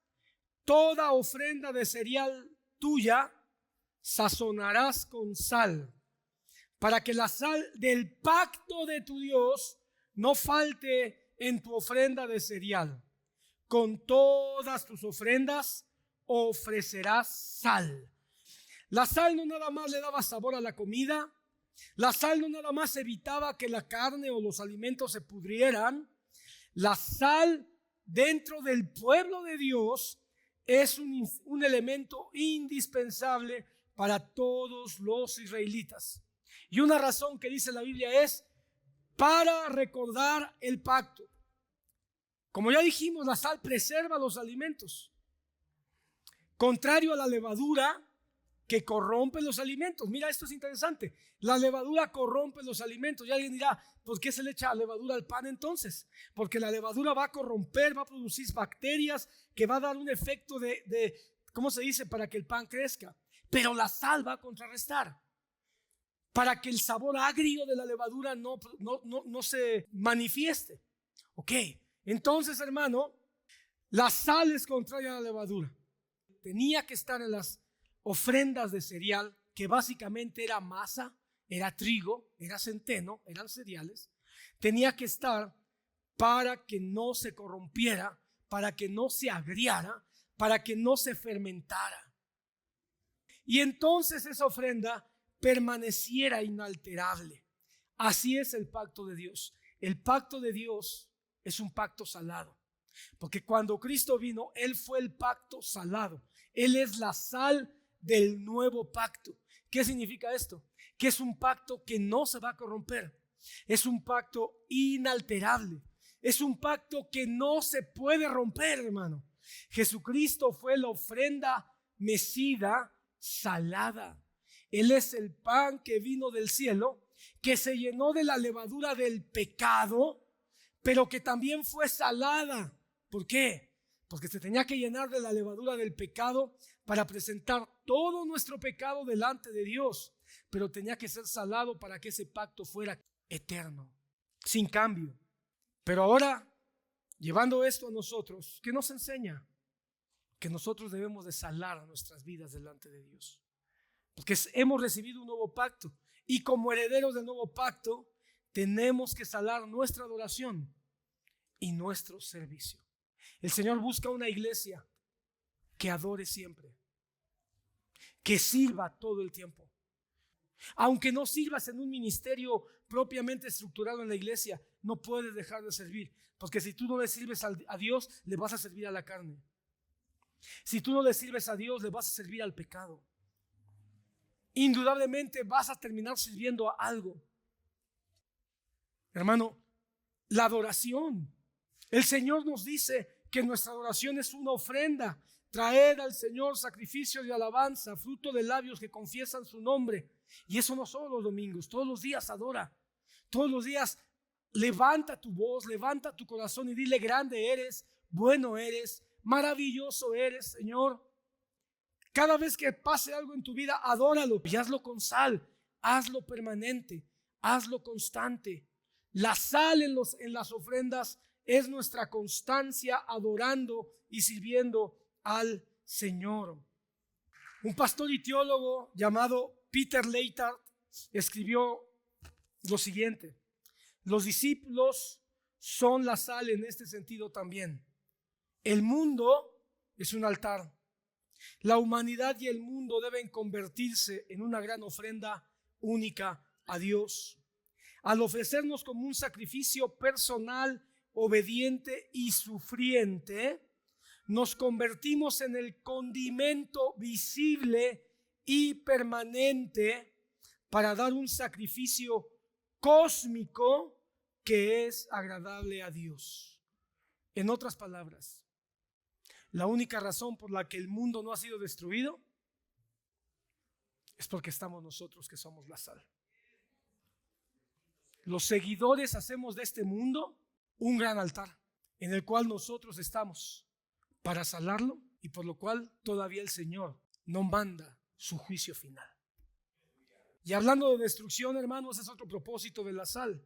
toda ofrenda de cereal tuya sazonarás con sal, para que la sal del pacto de tu Dios no falte en tu ofrenda de cereal. Con todas tus ofrendas ofrecerás sal. La sal no nada más le daba sabor a la comida. La sal no nada más evitaba que la carne o los alimentos se pudrieran. La sal dentro del pueblo de Dios es un elemento indispensable para todos los israelitas. Y una razón que dice la Biblia es para recordar el pacto. Como ya dijimos, la sal preserva los alimentos. Contrario a la levadura que corrompe los alimentos. Mira, esto es interesante. La levadura corrompe los alimentos. Y alguien dirá, ¿por qué se le echa levadura al pan entonces? Porque la levadura va a corromper, va a producir bacterias que va a dar un efecto de ¿cómo se dice? Para que el pan crezca. Pero la sal va a contrarrestar. Para que el sabor agrio de la levadura no se manifieste. Ok, entonces, hermano, la sal es contraria a la levadura. Tenía que estar en las ofrendas de cereal, que básicamente era masa, era trigo, era centeno, eran cereales. Tenía que estar para que no se corrompiera, para que no se agriara, para que no se fermentara. Y entonces esa ofrenda permaneciera inalterable. Así es el pacto de Dios. El pacto de Dios es un pacto salado. Porque cuando Cristo vino, Él fue el pacto salado. Él es la sal del nuevo pacto. ¿Qué significa esto? Que es un pacto que no se va a corromper. Es un pacto inalterable. Es un pacto que no se puede romper, hermano. Jesucristo fue la ofrenda mecida salada. Él es el pan que vino del cielo, que se llenó de la levadura del pecado, pero que también fue salada. ¿Por qué? Porque se tenía que llenar de la levadura del pecado para presentar todo nuestro pecado delante de Dios, pero tenía que ser salado para que ese pacto fuera eterno, sin cambio. Pero ahora, llevando esto a nosotros, ¿qué nos enseña? Que nosotros debemos de salar nuestras vidas delante de Dios, porque hemos recibido un nuevo pacto, y como herederos del nuevo pacto tenemos que salar nuestra adoración y nuestro servicio. El Señor busca una iglesia que adore siempre, que sirva todo el tiempo. Aunque no sirvas en un ministerio propiamente estructurado en la iglesia, no puedes dejar de servir, porque si tú no le sirves a Dios, le vas a servir a la carne. Si tú no le sirves a Dios, le vas a servir al pecado. Indudablemente vas a terminar sirviendo a algo. Hermano, la adoración. El Señor nos dice que nuestra adoración es una ofrenda. Traed al Señor sacrificio de alabanza, fruto de labios que confiesan su nombre. Y eso no solo los domingos, todos los días adora. Todos los días levanta tu voz, levanta tu corazón y dile: grande eres, bueno eres, maravilloso eres, Señor. Cada vez que pase algo en tu vida, adóralo y hazlo con sal, hazlo permanente, hazlo constante. La sal en las ofrendas es nuestra constancia adorando y sirviendo al Señor. Un pastor y teólogo llamado Peter Leithart escribió lo siguiente: los discípulos son la sal en este sentido también. El mundo es un altar. La humanidad y el mundo deben convertirse en una gran ofrenda única a Dios. Al ofrecernos como un sacrificio personal, obediente y sufriente, nos convertimos en el condimento visible y permanente para dar un sacrificio cósmico que es agradable a Dios. En otras palabras, la única razón por la que el mundo no ha sido destruido es porque estamos nosotros, que somos la sal. Los seguidores hacemos de este mundo un gran altar en el cual nosotros estamos para salarlo, y por lo cual todavía el Señor no manda su juicio final. Y hablando de destrucción, hermanos, es otro propósito de la sal.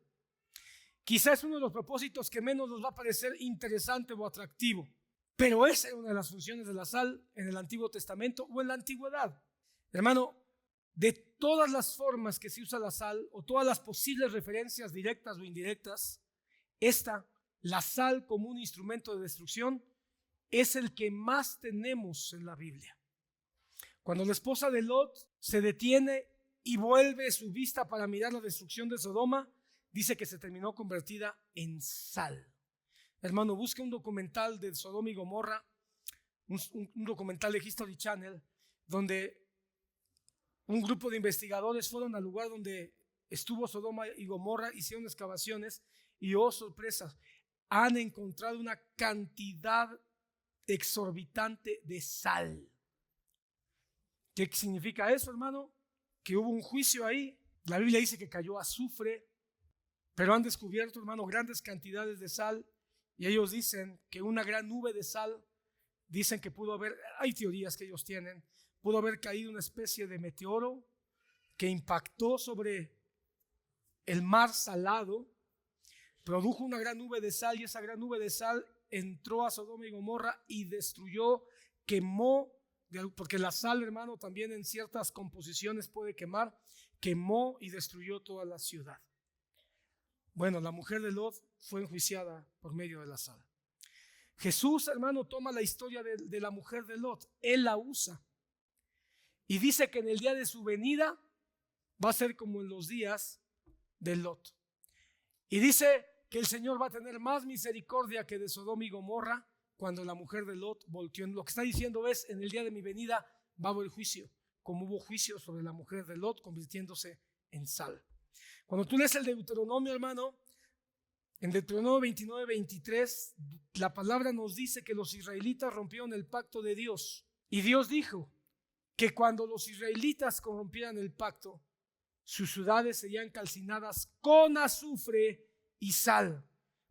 Quizás es uno de los propósitos que menos nos va a parecer interesante o atractivo, pero esa es una de las funciones de la sal en el Antiguo Testamento o en la Antigüedad. Hermano, de todas las formas que se usa la sal o todas las posibles referencias directas o indirectas, la sal como un instrumento de destrucción, es el que más tenemos en la Biblia. Cuando la esposa de Lot se detiene y vuelve su vista para mirar la destrucción de Sodoma, dice que se terminó convertida en sal. Hermano, busca un documental de Sodoma y Gomorra, un documental de History Channel, donde un grupo de investigadores fueron al lugar donde estuvo Sodoma y Gomorra, hicieron excavaciones y, oh sorpresa, han encontrado una cantidad exorbitante de sal. ¿Qué significa eso, hermano? Que hubo un juicio ahí. La Biblia dice que cayó azufre, pero han descubierto, hermano, grandes cantidades de sal, y ellos dicen que una gran nube de sal, dicen que pudo haber, hay teorías que ellos tienen, pudo haber caído una especie de meteoro que impactó sobre el mar salado, produjo una gran nube de sal, y esa gran nube de sal entró a Sodoma y Gomorra y destruyó, quemó, porque la sal, hermano, también en ciertas composiciones puede quemar, quemó y destruyó toda la ciudad. Bueno, la mujer de Lot fue enjuiciada por medio de la sal. Jesús, hermano, toma la historia de la mujer de Lot, él la usa y dice que en el día de su venida va a ser como en los días de Lot. Y dice que el Señor va a tener más misericordia que de Sodoma y Gomorra cuando la mujer de Lot volteó. Lo que está diciendo es, en el día de mi venida va a haber juicio, como hubo juicio sobre la mujer de Lot convirtiéndose en sal. Cuando tú lees el Deuteronomio, hermano, en Deuteronomio 29-23, la palabra nos dice que los israelitas rompieron el pacto de Dios. Y Dios dijo que cuando los israelitas corrompieran el pacto, sus ciudades serían calcinadas con azufre y sal.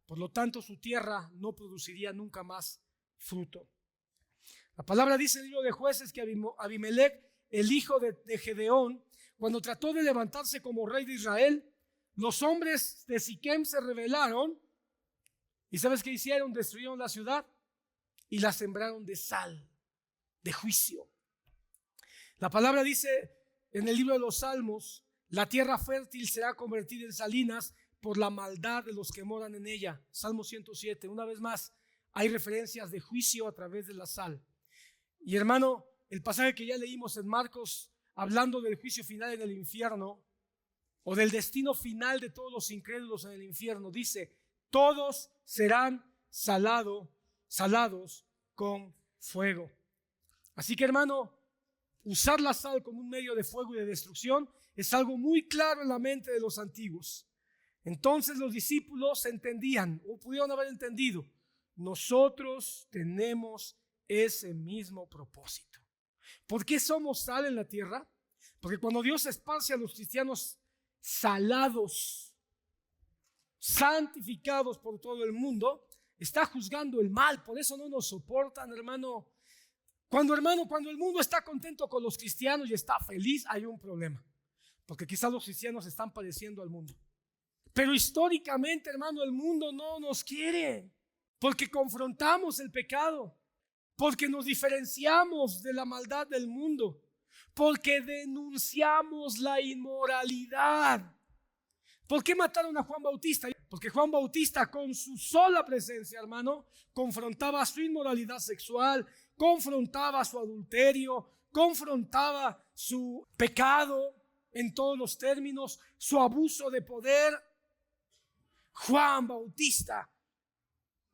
Por lo tanto, su tierra no produciría nunca más fruto. La palabra dice en el libro de Jueces que Abimelech, el hijo de Gedeón, cuando trató de levantarse como rey de Israel, los hombres de Siquem se rebelaron. ¿Y sabes qué hicieron? Destruyeron la ciudad y la sembraron de sal, de juicio. La palabra dice en el libro de los Salmos, la tierra fértil será convertida en salinas por la maldad de los que moran en ella. Salmo 107. Una vez más, hay referencias de juicio a través de la sal. Y hermano, el pasaje que ya leímos en Marcos, hablando del juicio final en el infierno, o del destino final de todos los incrédulos en el infierno, dice, todos serán salados con fuego. Así que, hermano, usar la sal como un medio de fuego y de destrucción es algo muy claro en la mente de los antiguos. Entonces los discípulos entendían, o pudieron haber entendido, nosotros tenemos ese mismo propósito. ¿Por qué somos sal en la tierra? Porque cuando Dios esparce a los cristianos salados, santificados por todo el mundo, está juzgando el mal. Por eso no nos soportan, hermano. Cuando el mundo está contento con los cristianos y está feliz, hay un problema. Porque quizás los cristianos están padeciendo al mundo. Pero históricamente, hermano, el mundo no nos quiere. Porque confrontamos el pecado. Porque nos diferenciamos de la maldad del mundo. Porque denunciamos la inmoralidad. ¿Por qué mataron a Juan Bautista? Porque Juan Bautista, con su sola presencia, hermano, confrontaba su inmoralidad sexual, confrontaba su adulterio, confrontaba su pecado en todos los términos, su abuso de poder. Juan Bautista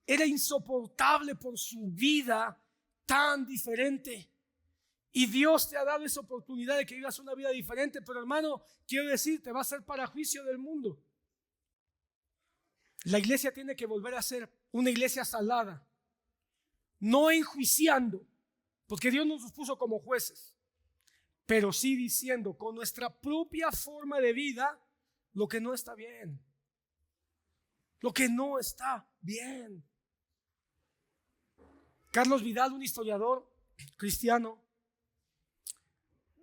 era insoportable por su vida tan diferente. Y Dios te ha dado esa oportunidad de que vivas una vida diferente. Pero hermano, quiero decirte, va a ser para juicio del mundo. La iglesia tiene que volver a ser una iglesia salada. No enjuiciando, porque Dios nos puso como jueces. Pero sí diciendo con nuestra propia forma de vida lo que no está bien. Lo que no está bien. Carlos Vidal, un historiador cristiano,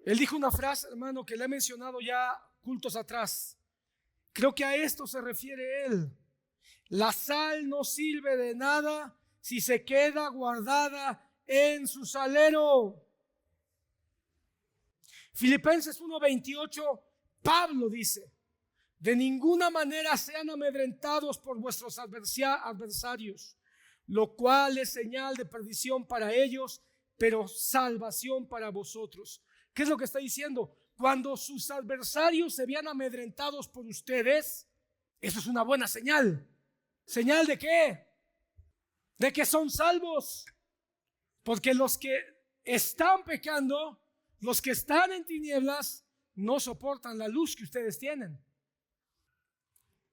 él dijo una frase, hermano, que le he mencionado ya cultos atrás. Creo que a esto se refiere él. La sal no sirve de nada si se queda guardada en su salero. Filipenses 1:28, Pablo dice, de ninguna manera sean amedrentados por vuestros adversarios, lo cual es señal de perdición para ellos, pero salvación para vosotros. ¿Qué es lo que está diciendo? Cuando sus adversarios se vean amedrentados por ustedes, eso es una buena señal. ¿Señal de qué? De que son salvos. Porque los que están pecando, los que están en tinieblas, no soportan la luz que ustedes tienen.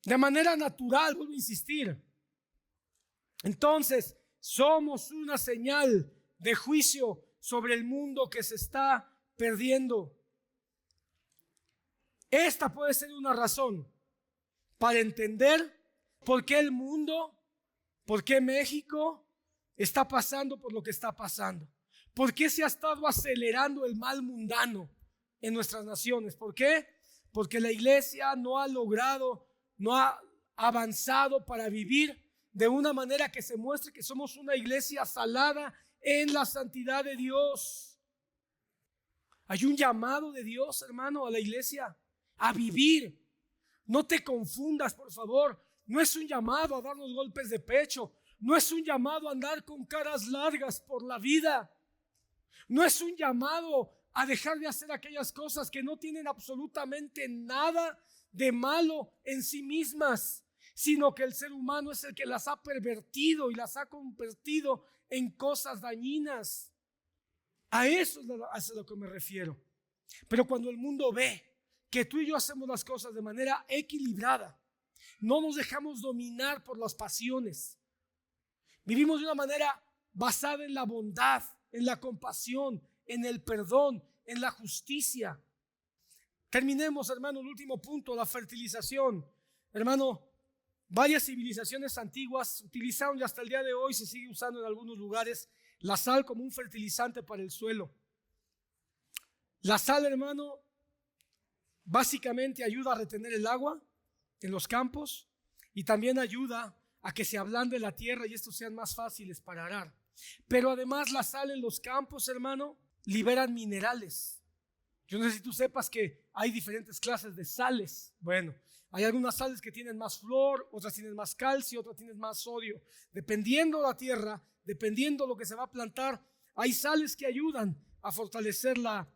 De manera natural, vuelvo a insistir. Entonces, somos una señal de juicio sobre el mundo que se está perdiendo. Esta puede ser una razón para entender por qué el mundo, por qué México está pasando por lo que está pasando. ¿Por qué se ha estado acelerando el mal mundano en nuestras naciones? ¿Por qué? Porque la iglesia no ha logrado, no ha avanzado para vivir de una manera que se muestre que somos una iglesia salada en la santidad de Dios. Hay un llamado de Dios, hermano, a la iglesia a vivir. No te confundas, por favor. No es un llamado a darnos golpes de pecho. No es un llamado a andar con caras largas por la vida. No es un llamado a dejar de hacer aquellas cosas que no tienen absolutamente nada de malo en sí mismas, sino que el ser humano es el que las ha pervertido y las ha convertido en cosas dañinas. A eso es a lo que me refiero. Pero cuando el mundo ve que tú y yo hacemos las cosas de manera equilibrada, no nos dejamos dominar por las pasiones, vivimos de una manera basada en la bondad, en la compasión, en el perdón, en la justicia. Terminemos, hermano, el último punto, la fertilización. Hermano, varias civilizaciones antiguas utilizaron y hasta el día de hoy se sigue usando en algunos lugares la sal como un fertilizante para el suelo. La sal, hermano, básicamente ayuda a retener el agua en los campos y también ayuda a que se ablande la tierra y estos sean más fáciles para arar. Pero además la sal en los campos, hermano, liberan minerales. Yo no sé si tú sepas que hay diferentes clases de sales. Bueno, hay algunas sales que tienen más flor, otras tienen más calcio, otras tienen más sodio. Dependiendo la tierra, dependiendo lo que se va a plantar, hay sales que ayudan a fortalecer la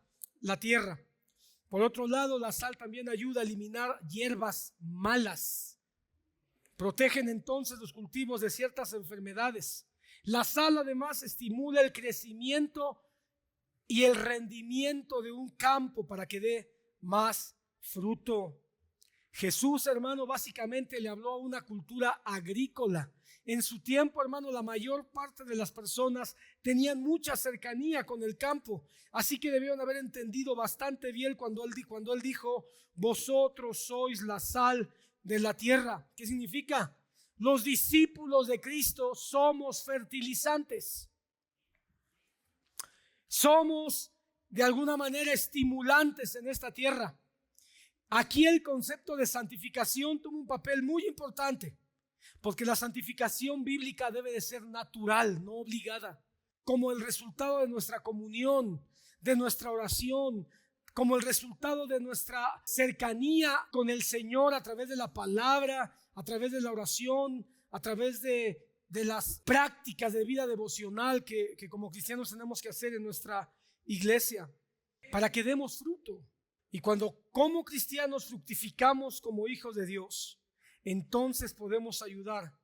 tierra. Por otro lado, la sal también ayuda a eliminar hierbas malas. Protegen entonces los cultivos de ciertas enfermedades. La sal además estimula el crecimiento y el rendimiento de un campo para que dé más fruto. Jesús, hermano, básicamente le habló a una cultura agrícola. En su tiempo, hermano, la mayor parte de las personas tenían mucha cercanía con el campo. Así que debieron haber entendido bastante bien cuando él dijo, vosotros sois la sal de la tierra. ¿Qué significa? Los discípulos de Cristo somos fertilizantes. Somos de alguna manera estimulantes en esta tierra. Aquí el concepto de santificación toma un papel muy importante, porque la santificación bíblica debe de ser natural, no obligada, como el resultado de nuestra comunión, de nuestra oración, como el resultado de nuestra cercanía con el Señor a través de la palabra, a través de la oración, a través de las prácticas de vida devocional que como cristianos tenemos que hacer en nuestra iglesia para que demos fruto. Y cuando como cristianos fructificamos como hijos de Dios, entonces podemos ayudar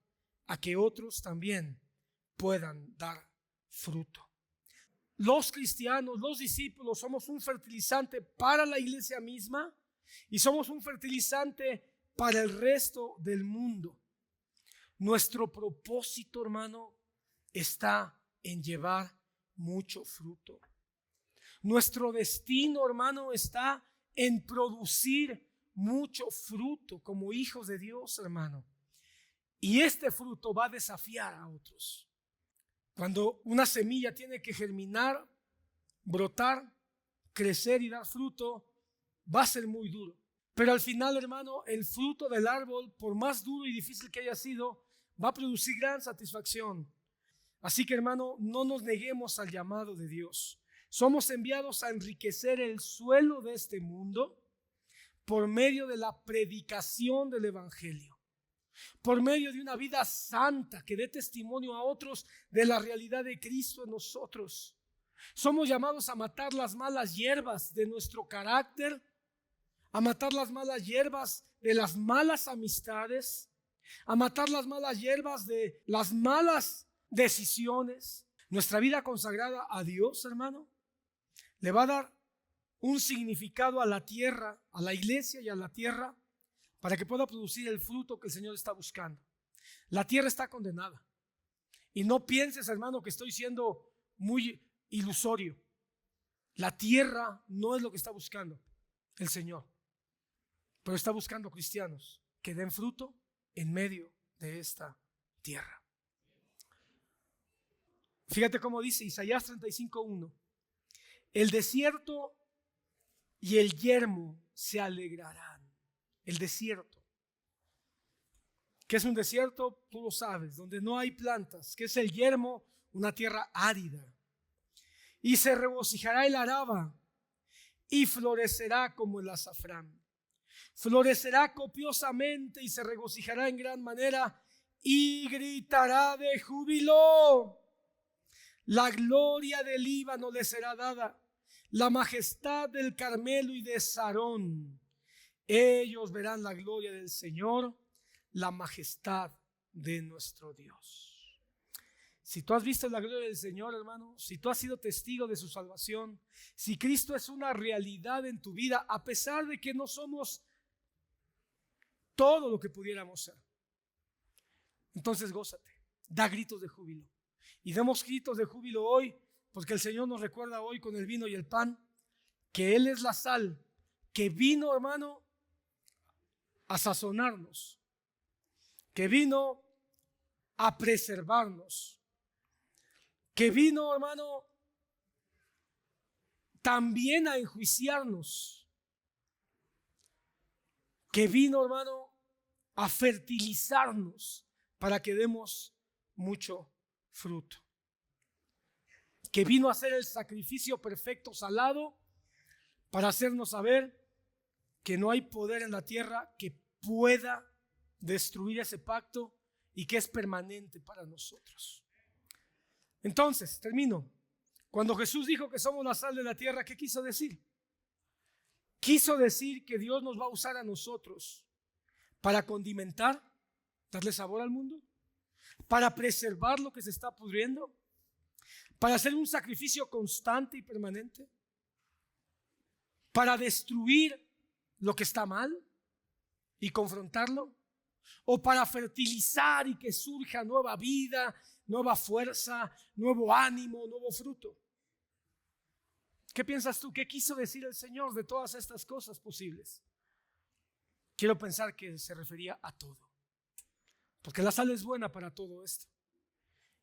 a que otros también puedan dar fruto. Los cristianos, los discípulos, somos un fertilizante para la iglesia misma y somos un fertilizante para el resto del mundo. Nuestro propósito, hermano, está en llevar mucho fruto. Nuestro destino, hermano, está en producir mucho fruto como hijos de Dios, hermano. Y este fruto va a desafiar a otros. Cuando una semilla tiene que germinar, brotar, crecer y dar fruto, va a ser muy duro. Pero al final, hermano, el fruto del árbol, por más duro y difícil que haya sido, va a producir gran satisfacción. Así que, hermano, no nos neguemos al llamado de Dios. Somos enviados a enriquecer el suelo de este mundo por medio de la predicación del evangelio, por medio de una vida santa que dé testimonio a otros de la realidad de Cristo en nosotros. Somos llamados a matar las malas hierbas de nuestro carácter, a matar las malas hierbas de las malas amistades, a matar las malas hierbas de las malas decisiones. Nuestra vida consagrada a Dios, hermano, le va a dar un significado a la tierra, a la iglesia y a la tierra, para que pueda producir el fruto que el Señor está buscando. La tierra está condenada. Y no pienses, hermano, que estoy siendo muy ilusorio. La tierra no es lo que está buscando el Señor, pero está buscando cristianos que den fruto en medio de esta tierra. Fíjate cómo dice Isaías 35:1. El desierto y el yermo se alegrarán. El desierto. ¿Qué es un desierto? Tú lo sabes, donde no hay plantas. ¿Qué es el yermo? Una tierra árida. Y se regocijará el araba y florecerá como el azafrán. Florecerá copiosamente y se regocijará en gran manera y gritará de júbilo. La gloria del Líbano le será dada, la majestad del Carmelo y de Sarón. Ellos verán la gloria del Señor, la majestad de nuestro Dios. Si tú has visto la gloria del Señor, hermano, si tú has sido testigo de su salvación, si Cristo es una realidad en tu vida, a pesar de que no somos todo lo que pudiéramos ser, entonces gózate, da gritos de júbilo. Y demos gritos de júbilo hoy, porque el Señor nos recuerda hoy con el vino y el pan, que Él es la sal, que vino, hermano, a sazonarnos, que vino a preservarnos, que vino, hermano, también a enjuiciarnos, que vino, hermano, a fertilizarnos para que demos mucho fruto, que vino a hacer el sacrificio perfecto salado para hacernos saber que no hay poder en la tierra que pueda destruir ese pacto y que es permanente para nosotros. Entonces, termino. Cuando Jesús dijo que somos la sal de la tierra, ¿qué quiso decir? Quiso decir que Dios nos va a usar a nosotros para condimentar, darle sabor al mundo, para preservar lo que se está pudriendo, para hacer un sacrificio constante y permanente, para destruir lo que está mal y confrontarlo, o para fertilizar y que surja nueva vida, nueva fuerza, nuevo ánimo, nuevo fruto. ¿Qué piensas tú? ¿Qué quiso decir el Señor de todas estas cosas posibles? Quiero pensar que se refería a todo, porque la sal es buena para todo esto.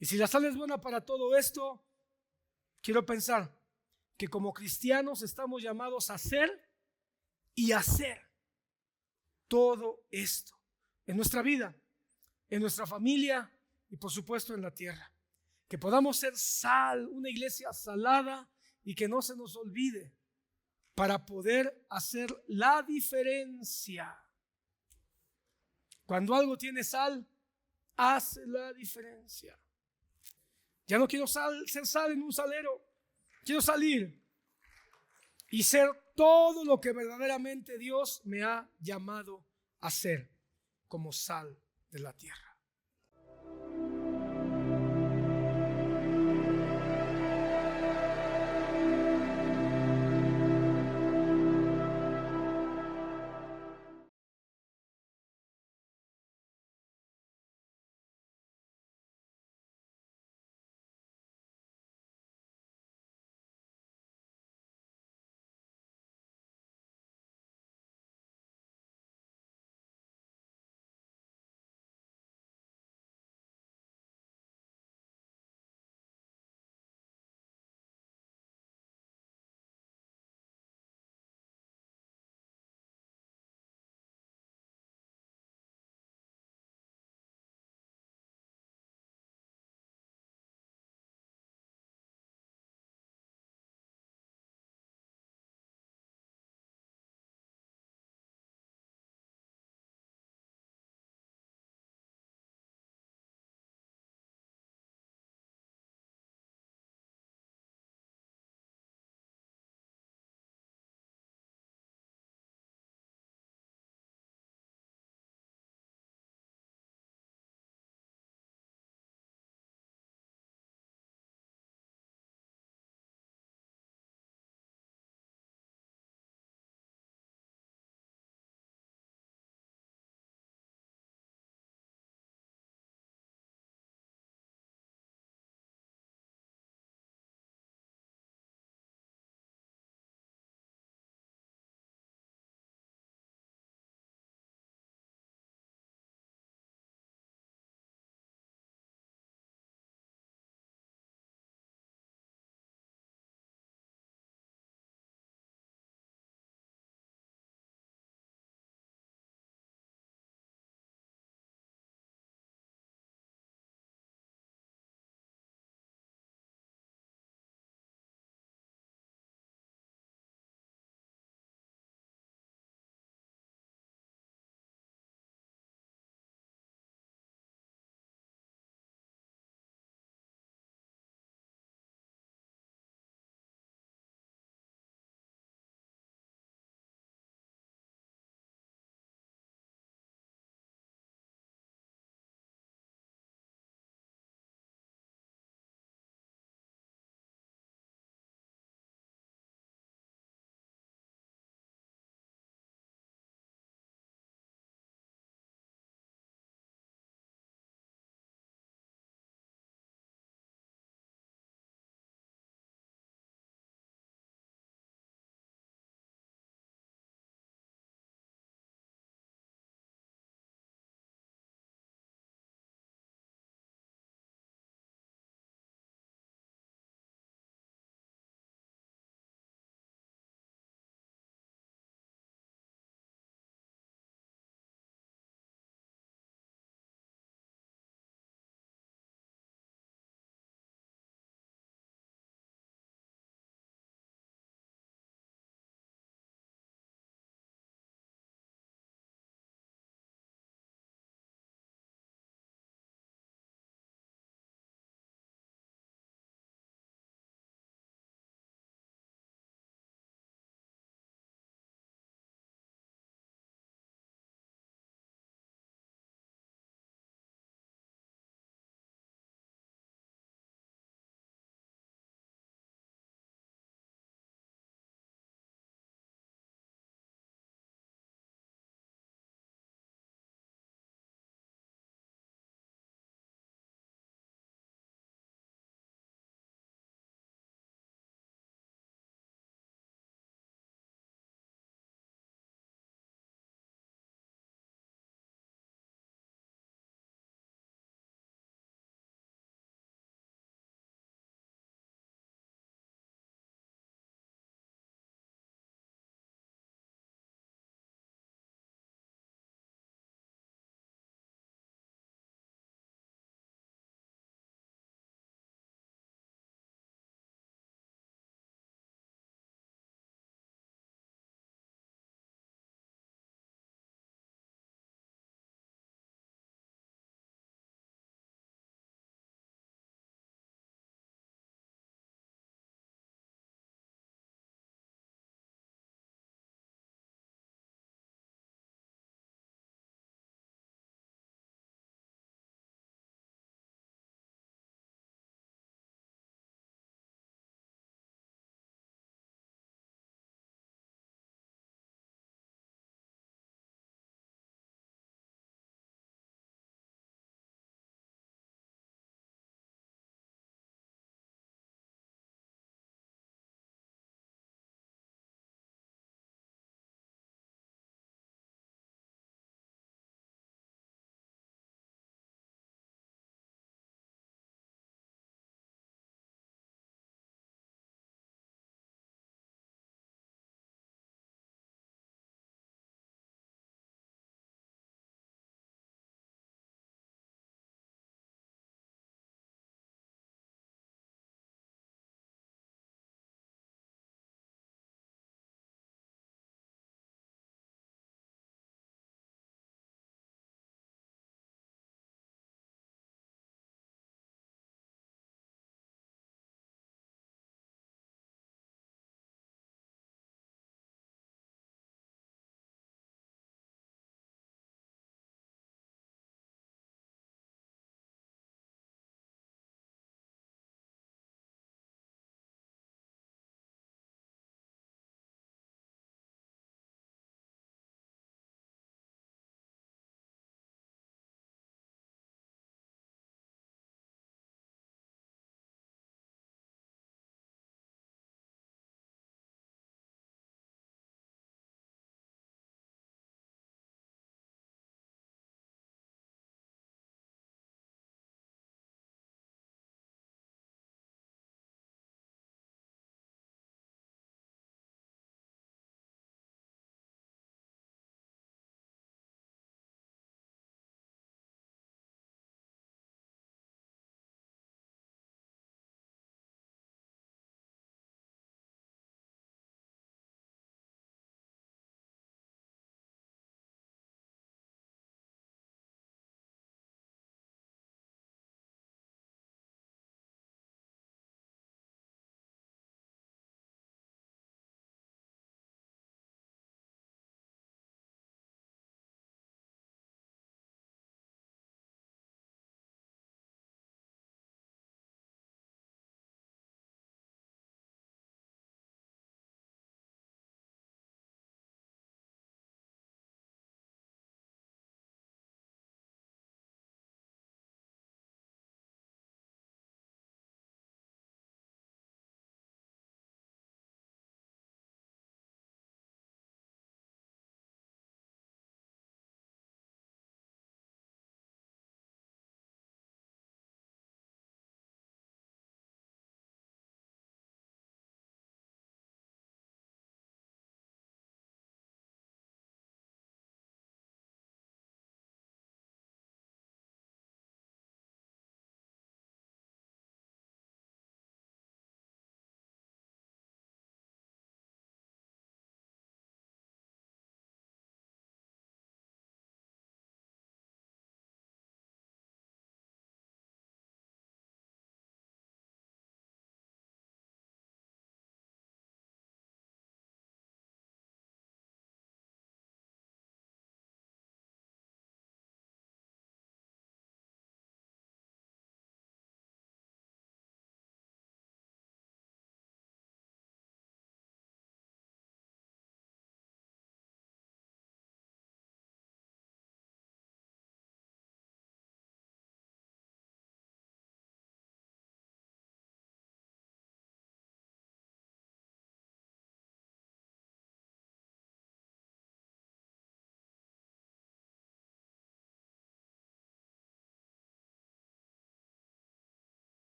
Y si la sal es buena para todo esto, quiero pensar que como cristianos estamos llamados a hacer y hacer todo esto en nuestra vida, en nuestra familia y por supuesto en la tierra. Que podamos ser sal, una iglesia salada y que no se nos olvide para poder hacer la diferencia. Cuando algo tiene sal, hace la diferencia. Ya no quiero ser sal en un salero, quiero salir y ser todo lo que verdaderamente Dios me ha llamado a ser como sal de la tierra.